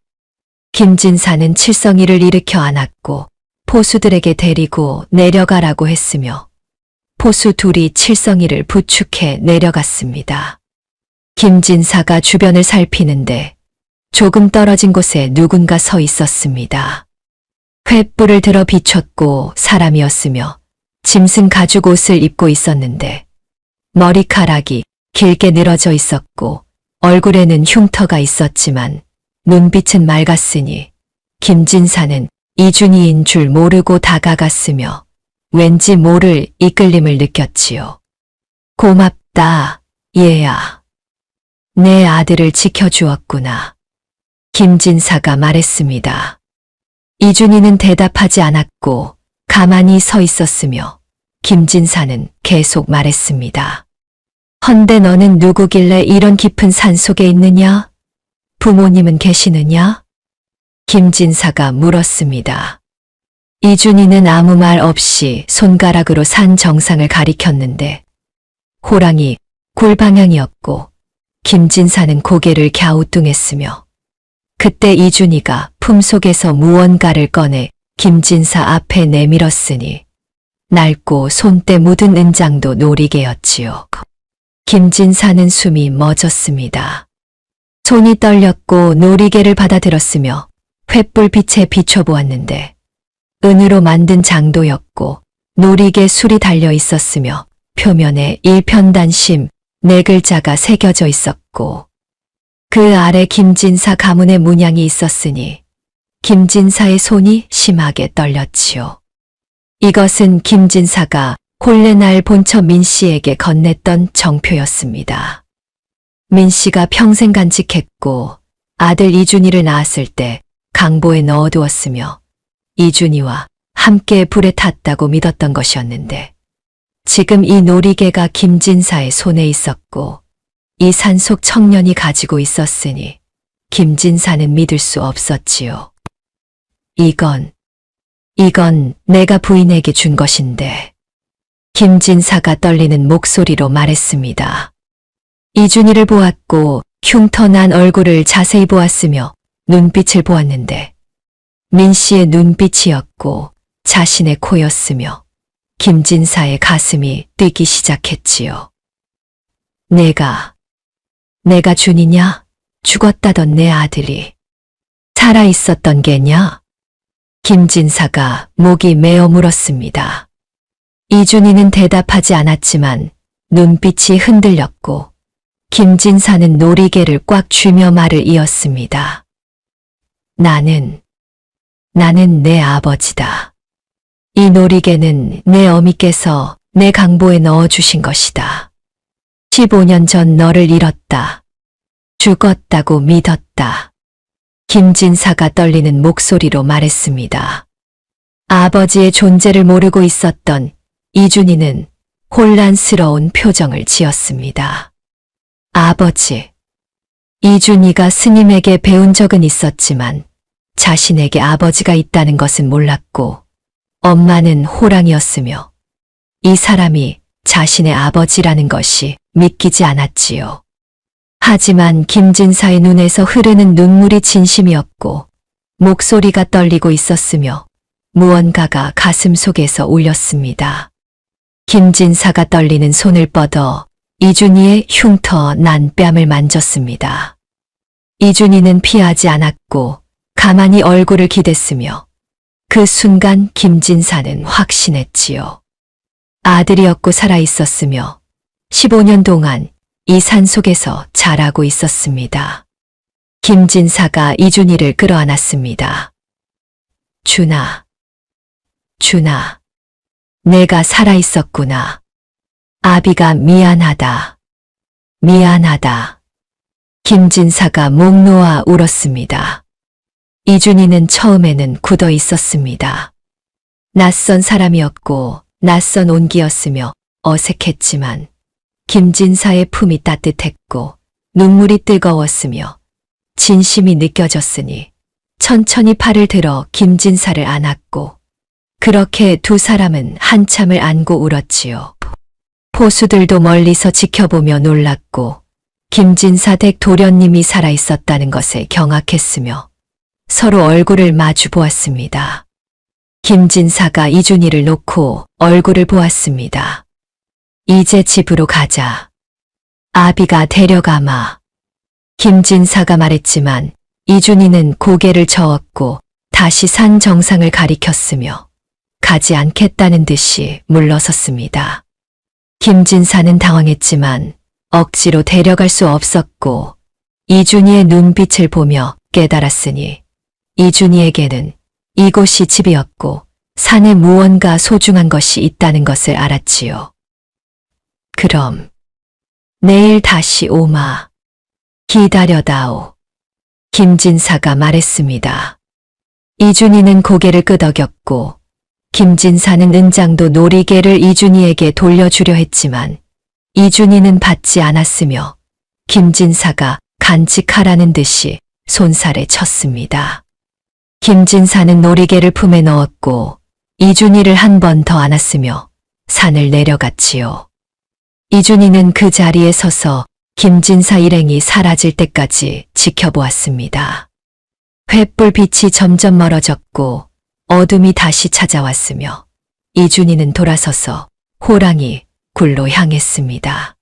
김진사는 칠성이를 일으켜 안았고 포수들에게 데리고 내려가라고 했으며 포수 둘이 칠성이를 부축해 내려갔습니다. 김진사가 주변을 살피는데 조금 떨어진 곳에 누군가 서 있었습니다. 횃불을 들어 비췄고 사람이었으며 짐승 가죽 옷을 입고 있었는데 머리카락이 길게 늘어져 있었고 얼굴에는 흉터가 있었지만 눈빛은 맑았으니 김진사는 이준이인 줄 모르고 다가갔으며 왠지 모를 이끌림을 느꼈지요. 고맙다, 얘야. 내 아들을 지켜주었구나. 김진사가 말했습니다. 이준이는 대답하지 않았고 가만히 서 있었으며 김진사는 계속 말했습니다. 헌데 너는 누구길래 이런 깊은 산 속에 있느냐? 부모님은 계시느냐? 김진사가 물었습니다. 이준이는 아무 말 없이 손가락으로 산 정상을 가리켰는데 호랑이 굴 방향이었고 김진사는 고개를 갸우뚱했으며 그때 이준이가 품속에서 무언가를 꺼내 김진사 앞에 내밀었으니 낡고 손때 묻은 은장도 놀이개였지요. 김진사는 숨이 멎었습니다. 손이 떨렸고 놀이개를 받아들었으며 횃불빛에 비춰보았는데 은으로 만든 장도였고 놀이개 술이 달려 있었으며 표면에 일편단심 네 글자가 새겨져 있었고 그 아래 김진사 가문의 문양이 있었으니 김진사의 손이 심하게 떨렸지요. 이것은 김진사가 본래 날 본처 민씨에게 건넸던 정표였습니다. 민씨가 평생 간직했고 아들 이준이를 낳았을 때 강보에 넣어두었으며 이준이와 함께 불에 탔다고 믿었던 것이었는데 지금 이 놀이개가 김진사의 손에 있었고 이 산속 청년이 가지고 있었으니 김진사는 믿을 수 없었지요. 이건 내가 부인에게 준 것인데 김진사가 떨리는 목소리로 말했습니다. 이준이를 보았고 흉터 난 얼굴을 자세히 보았으며 눈빛을 보았는데 민씨의 눈빛이었고 자신의 코였으며 김진사의 가슴이 뛰기 시작했지요. 내가 준이냐? 죽었다던 내 아들이 살아있었던 게냐? 김진사가 목이 메어 물었습니다. 이준이는 대답하지 않았지만 눈빛이 흔들렸고 김진사는 놀이개를 꽉 쥐며 말을 이었습니다. 나는 내 아버지다. 이 놀이개는 내 어미께서 내 강보에 넣어주신 것이다. 15년 전 너를 잃었다. 죽었다고 믿었다. 김진사가 떨리는 목소리로 말했습니다. 아버지의 존재를 모르고 있었던 이준이는 혼란스러운 표정을 지었습니다. 아버지. 이준이가 스님에게 배운 적은 있었지만 자신에게 아버지가 있다는 것은 몰랐고 엄마는 호랑이였으며 이 사람이 자신의 아버지라는 것이 믿기지 않았지요. 하지만 김진사의 눈에서 흐르는 눈물이 진심이었고 목소리가 떨리고 있었으며 무언가가 가슴 속에서 울렸습니다. 김진사가 떨리는 손을 뻗어 이준이의 흉터 난 뺨을 만졌습니다. 이준이는 피하지 않았고 가만히 얼굴을 기댔으며 그 순간 김진사는 확신했지요. 아들이었고 살아있었으며 15년 동안 이 산속에서 자라고 있었습니다. 김진사가 이준이를 끌어안았습니다. 준아, 내가 살아있었구나. 아비가 미안하다. 김진사가 목 놓아 울었습니다. 이준이는 처음에는 굳어 있었습니다. 낯선 사람이었고 낯선 온기였으며 어색했지만 김진사의 품이 따뜻했고 눈물이 뜨거웠으며 진심이 느껴졌으니 천천히 팔을 들어 김진사를 안았고 그렇게 두 사람은 한참을 안고 울었지요. 포수들도 멀리서 지켜보며 놀랐고 김진사 댁 도련님이 살아있었다는 것에 경악했으며 서로 얼굴을 마주 보았습니다. 김진사가 이준이를 놓고 얼굴을 보았습니다. 이제 집으로 가자. 아비가 데려가마. 김진사가 말했지만 이준희는 고개를 저었고 다시 산 정상을 가리켰으며 가지 않겠다는 듯이 물러섰습니다. 김진사는 당황했지만 억지로 데려갈 수 없었고 이준희의 눈빛을 보며 깨달았으니 이준희에게는 이곳이 집이었고 산에 무언가 소중한 것이 있다는 것을 알았지요. 그럼 내일 다시 오마. 기다려다오. 김진사가 말했습니다. 이준희는 고개를 끄덕였고 김진사는 은장도 놀이개를 이준희에게 돌려주려 했지만 이준희는 받지 않았으며 김진사가 간직하라는 듯이 손살에 쳤습니다. 김진사는 놀이개를 품에 넣었고 이준희를 한 번 더 안았으며 산을 내려갔지요. 이준희는 그 자리에 서서 김진사 일행이 사라질 때까지 지켜보았습니다. 횃불 빛이 점점 멀어졌고 어둠이 다시 찾아왔으며 이준희는 돌아서서 호랑이 굴로 향했습니다.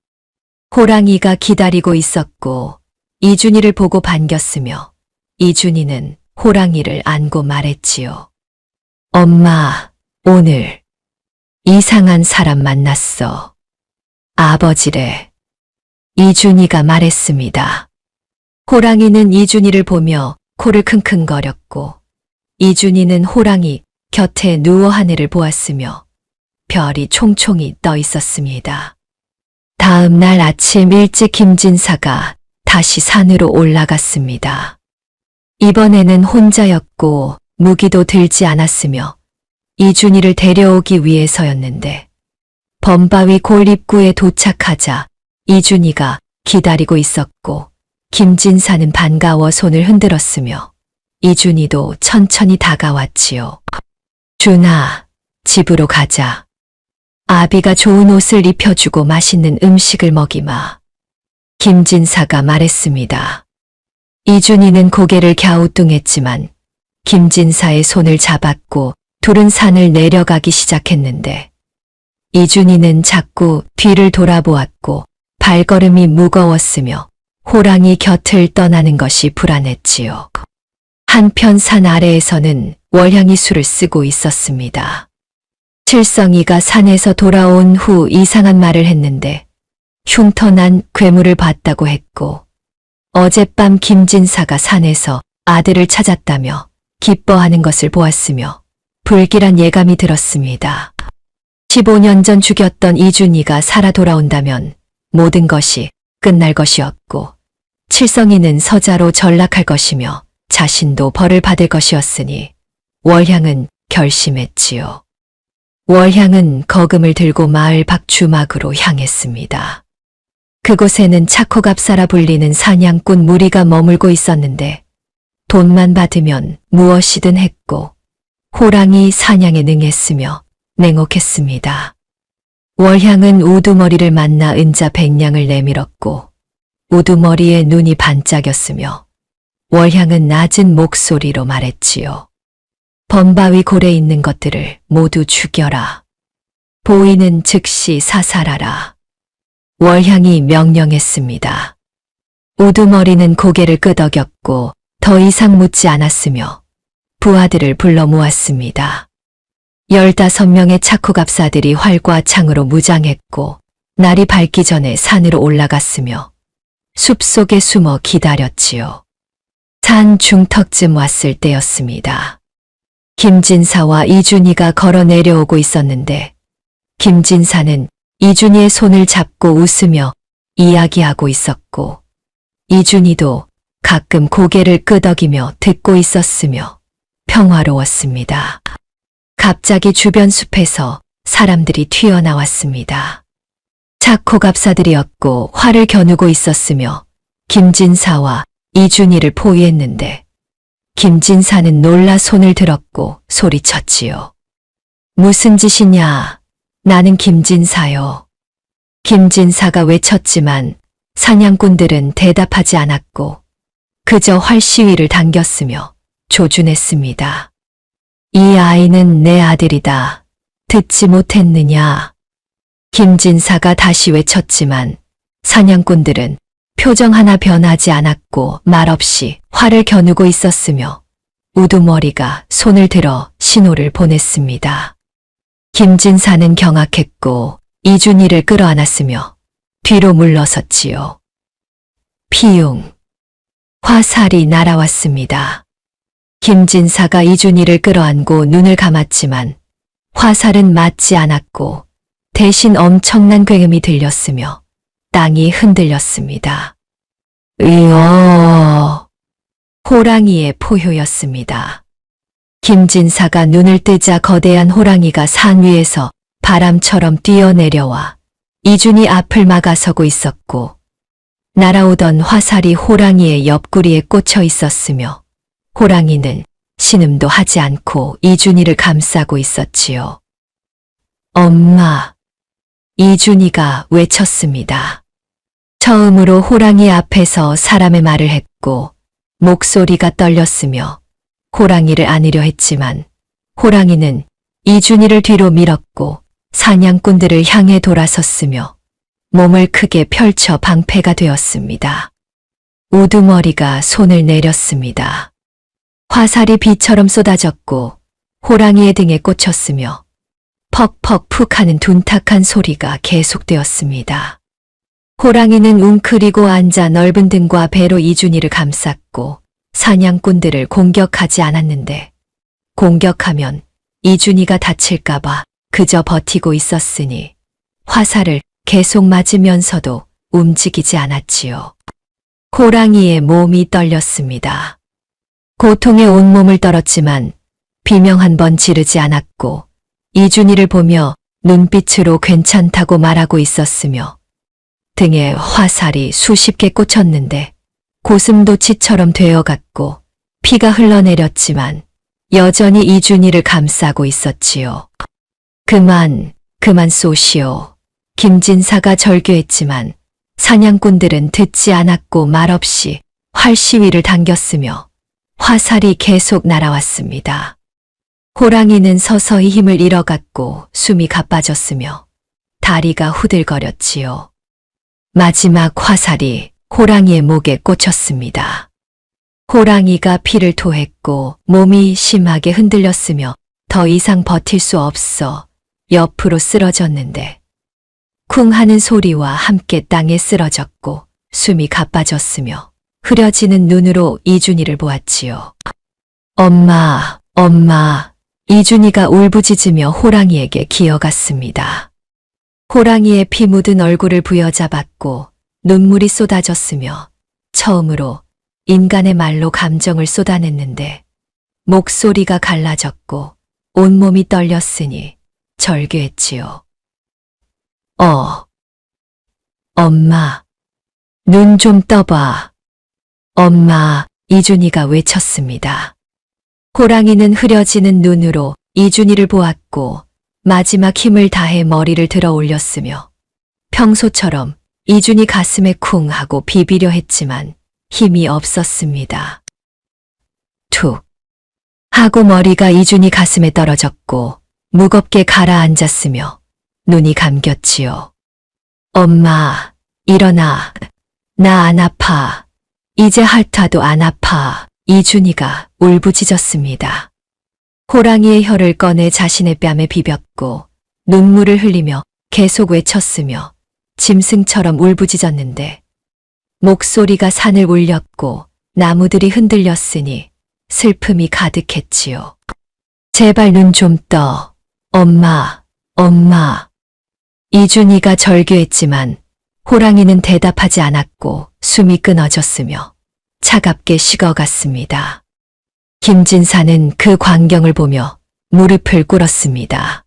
호랑이가 기다리고 있었고 이준희를 보고 반겼으며 이준희는 호랑이를 안고 말했지요. 엄마, 오늘 이상한 사람 만났어. 아버지래. 이준희가 말했습니다. 호랑이는 이준희를 보며 코를 킁킁거렸고 이준희는 호랑이 곁에 누워 하늘을 보았으며 별이 총총히 떠 있었습니다. 다음 날 아침 일찍 김진사가 다시 산으로 올라갔습니다. 이번에는 혼자였고 무기도 들지 않았으며 이준희를 데려오기 위해서였는데 범바위 골 입구에 도착하자 이준희가 기다리고 있었고 김진사는 반가워 손을 흔들었으며 이준희도 천천히 다가왔지요. 준아, 집으로 가자. 아비가 좋은 옷을 입혀주고 맛있는 음식을 먹이마. 김진사가 말했습니다. 이준희는 고개를 갸우뚱했지만 김진사의 손을 잡았고 둘은 산을 내려가기 시작했는데 이준희는 자꾸 뒤를 돌아보았고 발걸음이 무거웠으며 호랑이 곁을 떠나는 것이 불안했지요. 한편 산 아래에서는 월향이 술을 쓰고 있었습니다. 칠성이가 산에서 돌아온 후 이상한 말을 했는데 흉터난 괴물을 봤다고 했고 어젯밤 김진사가 산에서 아들을 찾았다며 기뻐하는 것을 보았으며 불길한 예감이 들었습니다. 15년 전 죽였던 이준희가 살아 돌아온다면 모든 것이 끝날 것이었고 칠성이는 서자로 전락할 것이며 자신도 벌을 받을 것이었으니 월향은 결심했지요. 월향은 거금을 들고 마을 밖 주막으로 향했습니다. 그곳에는 차코갑사라 불리는 사냥꾼 무리가 머물고 있었는데 돈만 받으면 무엇이든 했고 호랑이 사냥에 능했으며 냉혹했습니다. 월향은 우두머리를 만나 은자 100냥을 내밀었고 우두머리에 눈이 반짝였으며 월향은 낮은 목소리로 말했지요. 범바위 골에 있는 것들을 모두 죽여라. 보이는 즉시 사살하라. 월향이 명령했습니다. 우두머리는 고개를 끄덕였고 더 이상 묻지 않았으며 부하들을 불러 모았습니다. 15명의 차코갑사들이 활과 창으로 무장했고 날이 밝기 전에 산으로 올라갔으며 숲속에 숨어 기다렸지요. 산 중턱쯤 왔을 때였습니다. 김진사와 이준희가 걸어 내려오고 있었는데 김진사는 이준희의 손을 잡고 웃으며 이야기하고 있었고 이준희도 가끔 고개를 끄덕이며 듣고 있었으며 평화로웠습니다. 갑자기 주변 숲에서 사람들이 튀어나왔습니다. 차코갑사들이었고 활을 겨누고 있었으며 김진사와 이준희를 포위했는데 김진사는 놀라 손을 들었고 소리쳤지요. 무슨 짓이냐? 나는 김진사요. 김진사가 외쳤지만 사냥꾼들은 대답하지 않았고 그저 활 시위를 당겼으며 조준했습니다. 이 아이는 내 아들이다. 듣지 못했느냐? 김진사가 다시 외쳤지만 사냥꾼들은 표정 하나 변하지 않았고 말없이 화를 겨누고 있었으며 우두머리가 손을 들어 신호를 보냈습니다. 김진사는 경악했고 이준희를 끌어안았으며 뒤로 물러섰지요. 피웅. 화살이 날아왔습니다. 김진사가 이준희를 끌어안고 눈을 감았지만 화살은 맞지 않았고 대신 엄청난 굉음이 들렸으며 땅이 흔들렸습니다. 으어. 호랑이의 포효였습니다. 김진사가 눈을 뜨자 거대한 호랑이가 산 위에서 바람처럼 뛰어내려와 이준희 앞을 막아서고 있었고 날아오던 화살이 호랑이의 옆구리에 꽂혀 있었으며 호랑이는 신음도 하지 않고 이준희를 감싸고 있었지요. 엄마. 이준희가 외쳤습니다. 처음으로 호랑이 앞에서 사람의 말을 했고 목소리가 떨렸으며 호랑이를 안으려 했지만 호랑이는 이준희를 뒤로 밀었고 사냥꾼들을 향해 돌아섰으며 몸을 크게 펼쳐 방패가 되었습니다. 우두머리가 손을 내렸습니다. 화살이 비처럼 쏟아졌고 호랑이의 등에 꽂혔으며 퍽퍽 푹 하는 둔탁한 소리가 계속되었습니다. 호랑이는 웅크리고 앉아 넓은 등과 배로 이준희를 감쌌고 사냥꾼들을 공격하지 않았는데 공격하면 이준희가 다칠까봐 그저 버티고 있었으니 화살을 계속 맞으면서도 움직이지 않았지요. 호랑이의 몸이 떨렸습니다. 고통에 온몸을 떨었지만 비명 한 번 지르지 않았고 이준희를 보며 눈빛으로 괜찮다고 말하고 있었으며 등에 화살이 수십 개 꽂혔는데 고슴도치처럼 되어갔고 피가 흘러내렸지만 여전히 이준희를 감싸고 있었지요. 그만 쏘시오. 김진사가 절규했지만 사냥꾼들은 듣지 않았고 말없이 활 시위를 당겼으며 화살이 계속 날아왔습니다. 호랑이는 서서히 힘을 잃어갔고 숨이 가빠졌으며 다리가 후들거렸지요. 마지막 화살이 호랑이의 목에 꽂혔습니다. 호랑이가 피를 토했고 몸이 심하게 흔들렸으며 더 이상 버틸 수 없어 옆으로 쓰러졌는데 쿵 하는 소리와 함께 땅에 쓰러졌고 숨이 가빠졌으며 흐려지는 눈으로 이준희를 보았지요. 엄마. 이준희가 울부짖으며 호랑이에게 기어갔습니다. 호랑이의 피 묻은 얼굴을 부여잡았고 눈물이 쏟아졌으며 처음으로 인간의 말로 감정을 쏟아냈는데 목소리가 갈라졌고 온몸이 떨렸으니 절규했지요. 엄마, 눈 좀 떠봐. 엄마, 이준희가 외쳤습니다. 호랑이는 흐려지는 눈으로 이준희를 보았고 마지막 힘을 다해 머리를 들어 올렸으며 평소처럼 이준희 가슴에 쿵 하고 비비려 했지만 힘이 없었습니다. 툭 하고 머리가 이준희 가슴에 떨어졌고 무겁게 가라앉았으며 눈이 감겼지요. 엄마, 일어나. 나 안 아파. 이제 핥아도 안 아파. 이준희가 울부짖었습니다. 호랑이의 혀를 꺼내 자신의 뺨에 비볐고 눈물을 흘리며 계속 외쳤으며 짐승처럼 울부짖었는데 목소리가 산을 울렸고 나무들이 흔들렸으니 슬픔이 가득했지요. 제발 눈 좀 떠. 엄마. 이준희가 절규했지만 호랑이는 대답하지 않았고 숨이 끊어졌으며 차갑게 식어갔습니다. 김진사는 그 광경을 보며 무릎을 꿇었습니다.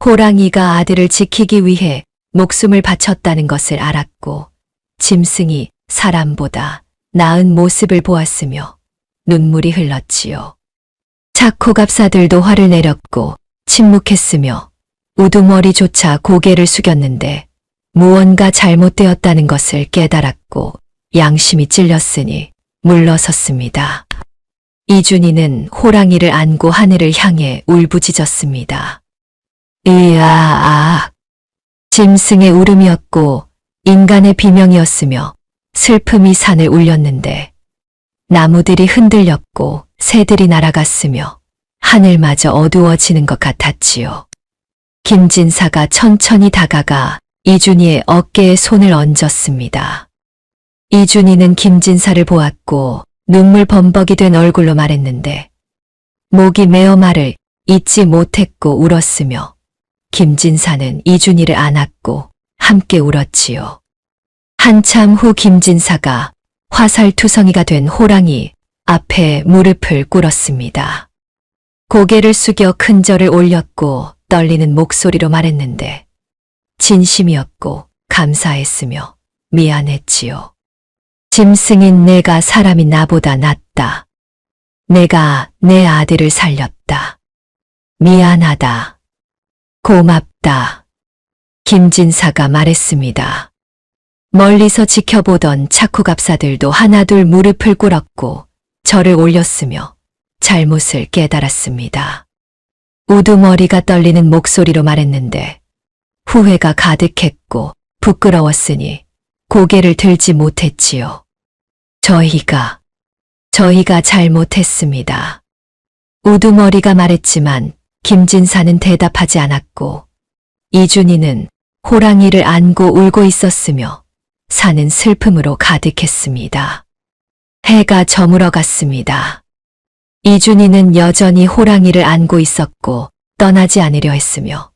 호랑이가 아들을 지키기 위해 목숨을 바쳤다는 것을 알았고 짐승이 사람보다 나은 모습을 보았으며 눈물이 흘렀지요. 착호갑사들도 화를 내렸고 침묵했으며 우두머리조차 고개를 숙였는데 무언가 잘못되었다는 것을 깨달았고 양심이 찔렸으니 물러섰습니다. 이준희는 호랑이를 안고 하늘을 향해 울부짖었습니다. 으아. 짐승의 울음이었고 인간의 비명이었으며 슬픔이 산을 울렸는데 나무들이 흔들렸고 새들이 날아갔으며 하늘마저 어두워지는 것 같았지요. 김진사가 천천히 다가가 이준희의 어깨에 손을 얹었습니다. 이준희는 김진사를 보았고 눈물 범벅이 된 얼굴로 말했는데 목이 메어 말을 잇지 못했고 울었으며 김진사는 이준희를 안았고 함께 울었지요. 한참 후 김진사가 화살투성이가 된 호랑이 앞에 무릎을 꿇었습니다. 고개를 숙여 큰 절을 올렸고 떨리는 목소리로 말했는데 진심이었고 감사했으며 미안했지요. 짐승인 내가 사람이 나보다 낫다. 내가 내 아들을 살렸다. 미안하다. 고맙다. 김진사가 말했습니다. 멀리서 지켜보던 착후갑사들도 하나둘 무릎을 꿇었고 절을 올렸으며 잘못을 깨달았습니다. 우두머리가 떨리는 목소리로 말했는데 후회가 가득했고 부끄러웠으니 고개를 들지 못했지요. 저희가 잘못했습니다. 우두머리가 말했지만 김진사는 대답하지 않았고 이준희는 호랑이를 안고 울고 있었으며 산은 슬픔으로 가득했습니다. 해가 저물어 갔습니다. 이준희는 여전히 호랑이를 안고 있었고 떠나지 않으려 했으며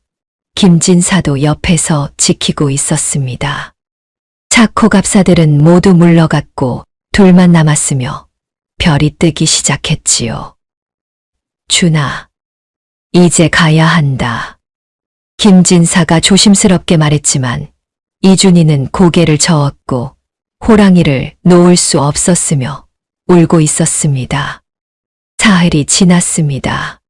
김진사도 옆에서 지키고 있었습니다. 착호갑사들은 모두 물러갔고 둘만 남았으며 별이 뜨기 시작했지요. 준아, 이제 가야 한다. 김진사가 조심스럽게 말했지만 이준희는 고개를 저었고 호랑이를 놓을 수 없었으며 울고 있었습니다. 사흘이 지났습니다.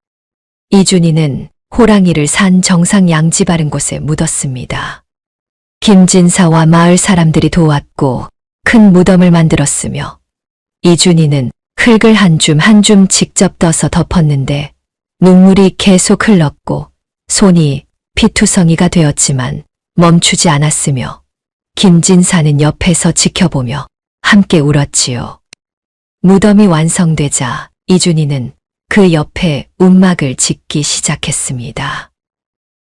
이준희는 호랑이를 산 정상 양지 바른 곳에 묻었습니다. 김진사와 마을 사람들이 도왔고 큰 무덤을 만들었으며 이준희는 흙을 한 줌 한 줌 직접 떠서 덮었는데 눈물이 계속 흘렀고 손이 피투성이가 되었지만 멈추지 않았으며 김진사는 옆에서 지켜보며 함께 울었지요. 무덤이 완성되자 이준희는 그 옆에 움막을 짓기 시작했습니다.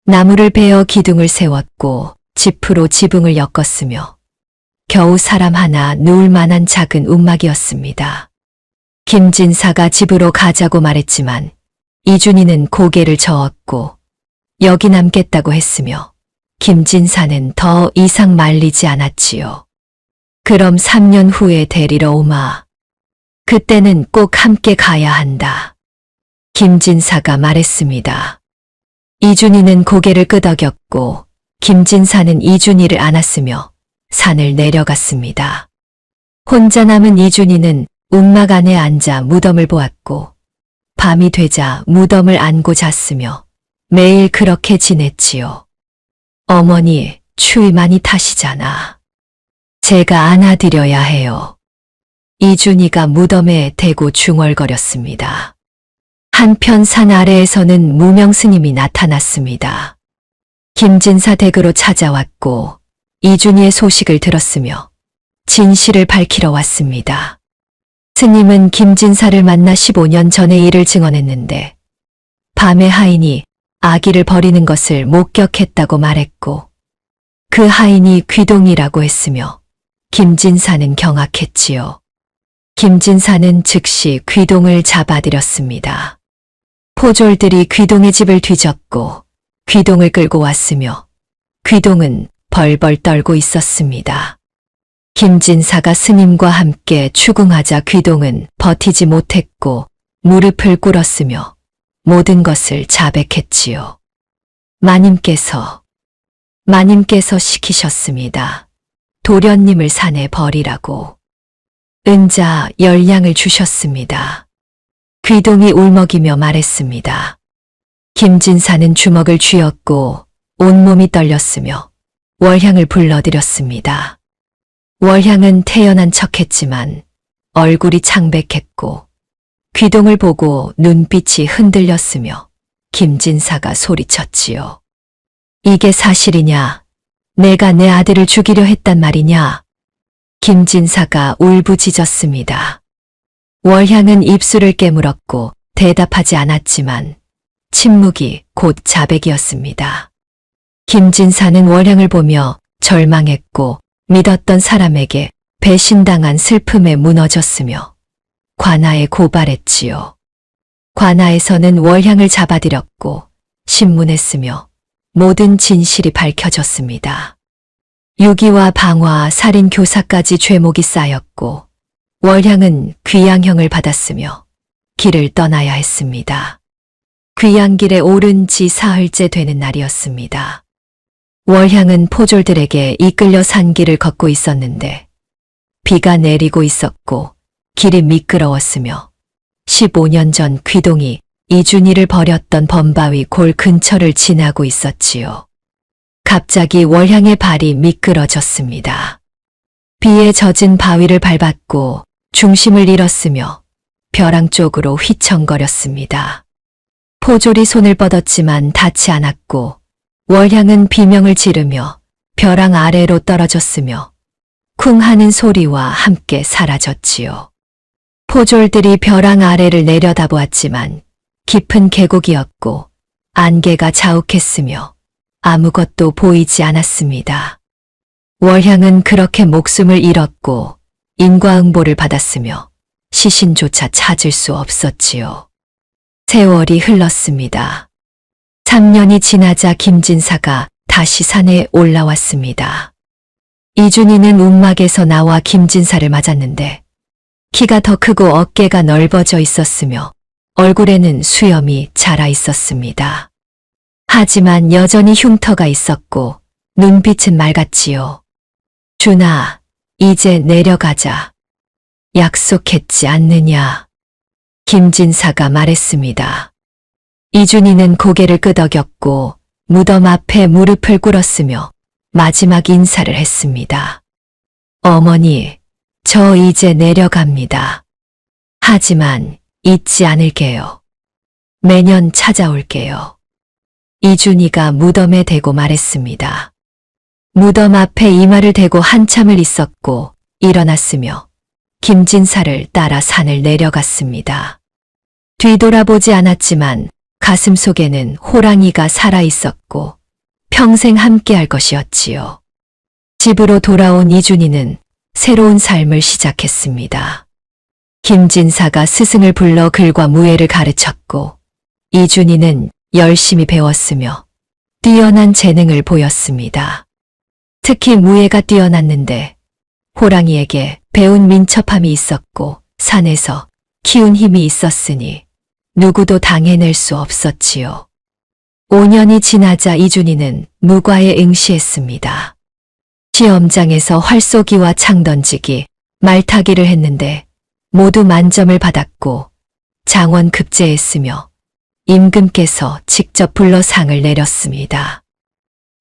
나무를 베어 기둥을 세웠고 지프로 지붕을 엮었으며 겨우 사람 하나 누울 만한 작은 움막이었습니다. 김진사가 집으로 가자고 말했지만 이준희는 고개를 저었고 여기 남겠다고 했으며 김진사는 더 이상 말리지 않았지요. 그럼 3년 후에 데리러 오마. 그때는 꼭 함께 가야 한다. 김진사가 말했습니다. 이준희는 고개를 끄덕였고 김진사는 이준희를 안았으며 산을 내려갔습니다. 혼자 남은 이준희는 움막 안에 앉아 무덤을 보았고 밤이 되자 무덤을 안고 잤으며 매일 그렇게 지냈지요. 어머니, 추위 많이 타시잖아. 제가 안아드려야 해요. 이준희가 무덤에 대고 중얼거렸습니다. 한편 산 아래에서는 무명 스님이 나타났습니다. 김진사 댁으로 찾아왔고 이준희의 소식을 들었으며 진실을 밝히러 왔습니다. 스님은 김진사를 만나 15년 전의 일을 증언했는데 밤에 하인이 아기를 버리는 것을 목격했다고 말했고 그 하인이 귀동이라고 했으며 김진사는 경악했지요. 김진사는 즉시 귀동을 잡아들였습니다. 포졸들이 귀동의 집을 뒤졌고 귀동을 끌고 왔으며 귀동은 벌벌 떨고 있었습니다. 김진사가 스님과 함께 추궁하자 귀동은 버티지 못했고 무릎을 꿇었으며 모든 것을 자백했지요. 마님께서 시키셨습니다. 도련님을 산에 버리라고. 은자 10냥을 주셨습니다. 귀동이 울먹이며 말했습니다. 김진사는 주먹을 쥐었고 온몸이 떨렸으며 월향을 불러들였습니다. 월향은 태연한 척했지만 얼굴이 창백했고 귀동을 보고 눈빛이 흔들렸으며 김진사가 소리쳤지요. 이게 사실이냐? 내가 내 아들을 죽이려 했단 말이냐? 김진사가 울부짖었습니다. 월향은 입술을 깨물었고 대답하지 않았지만 침묵이 곧 자백이었습니다. 김진사는 월향을 보며 절망했고 믿었던 사람에게 배신당한 슬픔에 무너졌으며 관아에 고발했지요. 관아에서는 월향을 잡아들였고 신문했으며 모든 진실이 밝혀졌습니다. 유기와 방화, 살인 교사까지 죄목이 쌓였고 월향은 귀양형을 받았으며 길을 떠나야 했습니다. 귀양길에 오른 지 사흘째 되는 날이었습니다. 월향은 포졸들에게 이끌려 산길을 걷고 있었는데 비가 내리고 있었고 길이 미끄러웠으며 15년 전 귀동이 이준희를 버렸던 범바위 골 근처를 지나고 있었지요. 갑자기 월향의 발이 미끄러졌습니다. 비에 젖은 바위를 밟았고 중심을 잃었으며 벼랑 쪽으로 휘청거렸습니다. 포졸이 손을 뻗었지만 닿지 않았고 월향은 비명을 지르며 벼랑 아래로 떨어졌으며 쿵 하는 소리와 함께 사라졌지요. 포졸들이 벼랑 아래를 내려다보았지만 깊은 계곡이었고 안개가 자욱했으며 아무것도 보이지 않았습니다. 월향은 그렇게 목숨을 잃었고 인과응보를 받았으며 시신조차 찾을 수 없었지요. 세월이 흘렀습니다. 3년이 지나자 김진사가 다시 산에 올라왔습니다. 이준희는 움막에서 나와 김진사를 맞았는데 키가 더 크고 어깨가 넓어져 있었으며 얼굴에는 수염이 자라 있었습니다. 하지만 여전히 흉터가 있었고 눈빛은 맑았지요. 준아, 이제 내려가자. 약속했지 않느냐. 김진사가 말했습니다. 이준희는 고개를 끄덕였고 무덤 앞에 무릎을 꿇었으며 마지막 인사를 했습니다. 어머니, 저 이제 내려갑니다. 하지만 잊지 않을게요. 매년 찾아올게요. 이준희가 무덤에 대고 말했습니다. 무덤 앞에 이마를 대고 한참을 있었고 일어났으며 김진사를 따라 산을 내려갔습니다. 뒤돌아보지 않았지만 가슴 속에는 호랑이가 살아 있었고 평생 함께할 것이었지요. 집으로 돌아온 이준희는 새로운 삶을 시작했습니다. 김진사가 스승을 불러 글과 무예를 가르쳤고 이준희는 열심히 배웠으며 뛰어난 재능을 보였습니다. 특히 무예가 뛰어났는데 호랑이에게 배운 민첩함이 있었고 산에서 키운 힘이 있었으니 누구도 당해낼 수 없었지요. 5년이 지나자 이준희는 무과에 응시했습니다. 시험장에서 활쏘기와 창 던지기, 말타기를 했는데 모두 만점을 받았고 장원 급제했으며 임금께서 직접 불러 상을 내렸습니다.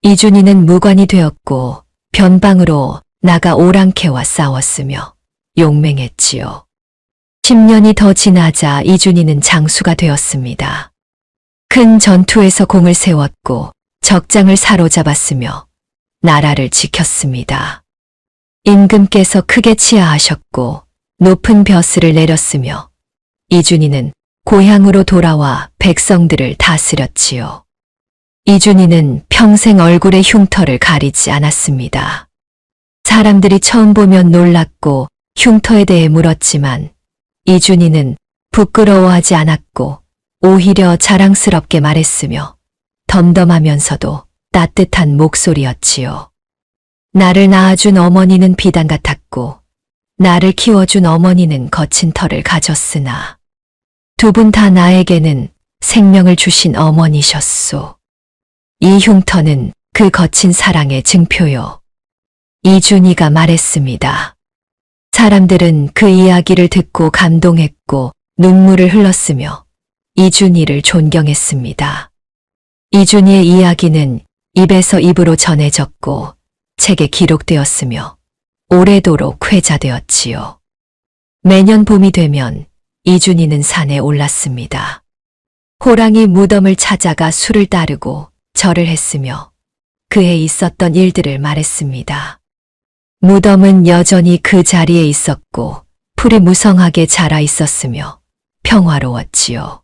이준희는 무관이 되었고 변방으로 나가 오랑캐와 싸웠으며 용맹했지요. 10년이 더 지나자 이준희는 장수가 되었습니다. 큰 전투에서 공을 세웠고 적장을 사로잡았으며 나라를 지켰습니다. 임금께서 크게 치하하셨고 높은 벼슬을 내렸으며 이준희는 고향으로 돌아와 백성들을 다스렸지요. 이준희는 평생 얼굴의 흉터를 가리지 않았습니다. 사람들이 처음 보면 놀랐고 흉터에 대해 물었지만 이준희는 부끄러워하지 않았고 오히려 자랑스럽게 말했으며 덤덤하면서도 따뜻한 목소리였지요. 나를 낳아준 어머니는 비단 같았고 나를 키워준 어머니는 거친 털을 가졌으나 두 분 다 나에게는 생명을 주신 어머니셨소. 이 흉터는 그 거친 사랑의 증표요. 이준희가 말했습니다. 사람들은 그 이야기를 듣고 감동했고 눈물을 흘렸으며 이준희를 존경했습니다. 이준희의 이야기는 입에서 입으로 전해졌고 책에 기록되었으며 오래도록 회자되었지요. 매년 봄이 되면 이준희는 산에 올랐습니다. 호랑이 무덤을 찾아가 술을 따르고 절을 했으며 그해 있었던 일들을 말했습니다. 무덤은 여전히 그 자리에 있었고 풀이 무성하게 자라 있었으며 평화로웠지요.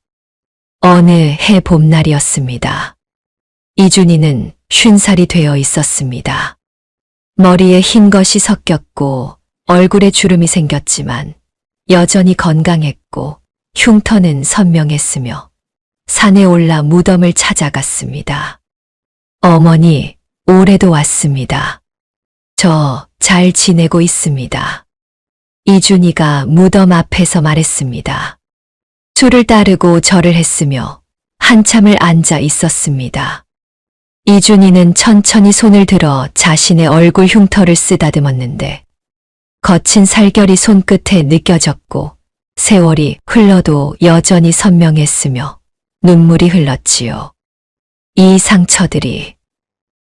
어느 해 봄날이었습니다. 이준이는 50살이 되어 있었습니다. 머리에 흰 것이 섞였고 얼굴에 주름이 생겼지만 여전히 건강했고 흉터는 선명했으며 산에 올라 무덤을 찾아갔습니다. 어머니, 올해도 왔습니다. 저 잘 지내고 있습니다. 이준이가 무덤 앞에서 말했습니다. 술을 따르고 절을 했으며 한참을 앉아 있었습니다. 이준이는 천천히 손을 들어 자신의 얼굴 흉터를 쓰다듬었는데 거친 살결이 손끝에 느껴졌고 세월이 흘러도 여전히 선명했으며 눈물이 흘렀지요. 이 상처들이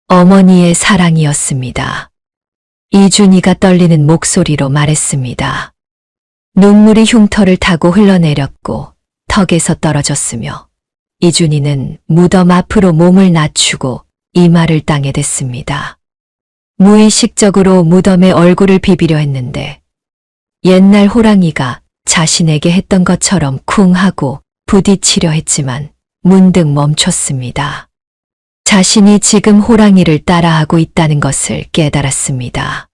어머니의 사랑이었습니다. 이준이가 떨리는 목소리로 말했습니다. 눈물이 흉터를 타고 흘러내렸고 턱에서 떨어졌으며 이준이는 무덤 앞으로 몸을 낮추고 이마를 땅에 댔습니다. 무의식적으로 무덤에 얼굴을 비비려 했는데 옛날 호랑이가 자신에게 했던 것처럼 쿵 하고 부딪히려 했지만 문득 멈췄습니다. 자신이 지금 호랑이를 따라하고 있다는 것을 깨달았습니다.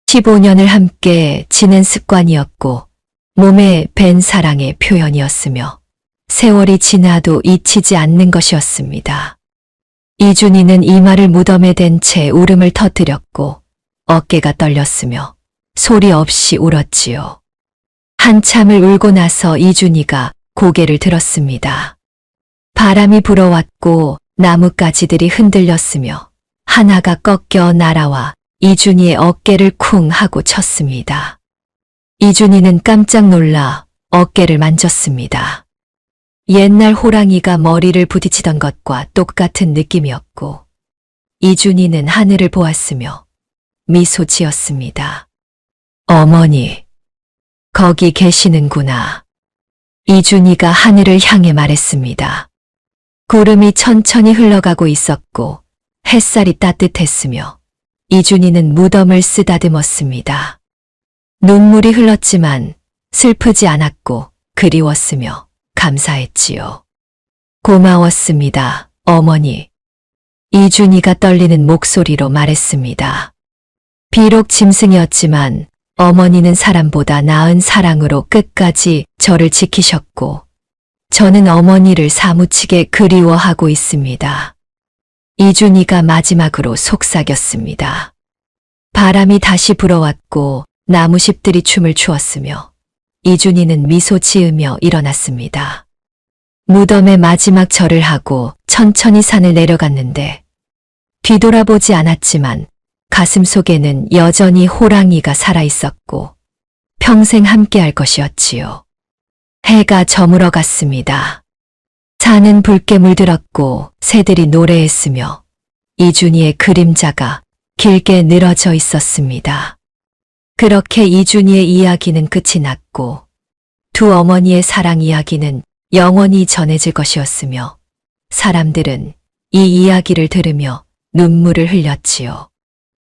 15년을 함께 지낸 습관이었고 몸에 밴 사랑의 표현이었으며 세월이 지나도 잊히지 않는 것이었습니다. 이준이는 이마를 무덤에 댄 채 울음을 터뜨렸고 어깨가 떨렸으며 소리 없이 울었지요. 한참을 울고 나서 이준이가 고개를 들었습니다. 바람이 불어왔고 나뭇가지들이 흔들렸으며 하나가 꺾여 날아와 이준이의 어깨를 쿵 하고 쳤습니다. 이준이는 깜짝 놀라 어깨를 만졌습니다. 옛날 호랑이가 머리를 부딪히던 것과 똑같은 느낌이었고 이준이는 하늘을 보았으며 미소 지었습니다. 어머니, 거기 계시는구나. 이준이가 하늘을 향해 말했습니다. 구름이 천천히 흘러가고 있었고 햇살이 따뜻했으며 이준이는 무덤을 쓰다듬었습니다. 눈물이 흘렀지만 슬프지 않았고 그리웠으며 감사했지요. 고마웠습니다, 어머니. 이준이가 떨리는 목소리로 말했습니다. 비록 짐승이었지만 어머니는 사람보다 나은 사랑으로 끝까지 저를 지키셨고 저는 어머니를 사무치게 그리워하고 있습니다. 이준이가 마지막으로 속삭였습니다. 바람이 다시 불어왔고 나무잎들이 춤을 추었으며 이준이는 미소 지으며 일어났습니다. 무덤의 마지막 절을 하고 천천히 산을 내려갔는데 뒤돌아보지 않았지만 가슴 속에는 여전히 호랑이가 살아있었고 평생 함께할 것이었지요. 해가 저물어 갔습니다. 산은 붉게 물들었고 새들이 노래했으며 이준이의 그림자가 길게 늘어져 있었습니다. 그렇게 이준이의 이야기는 끝이 났고 두 어머니의 사랑 이야기는 영원히 전해질 것이었으며 사람들은 이 이야기를 들으며 눈물을 흘렸지요.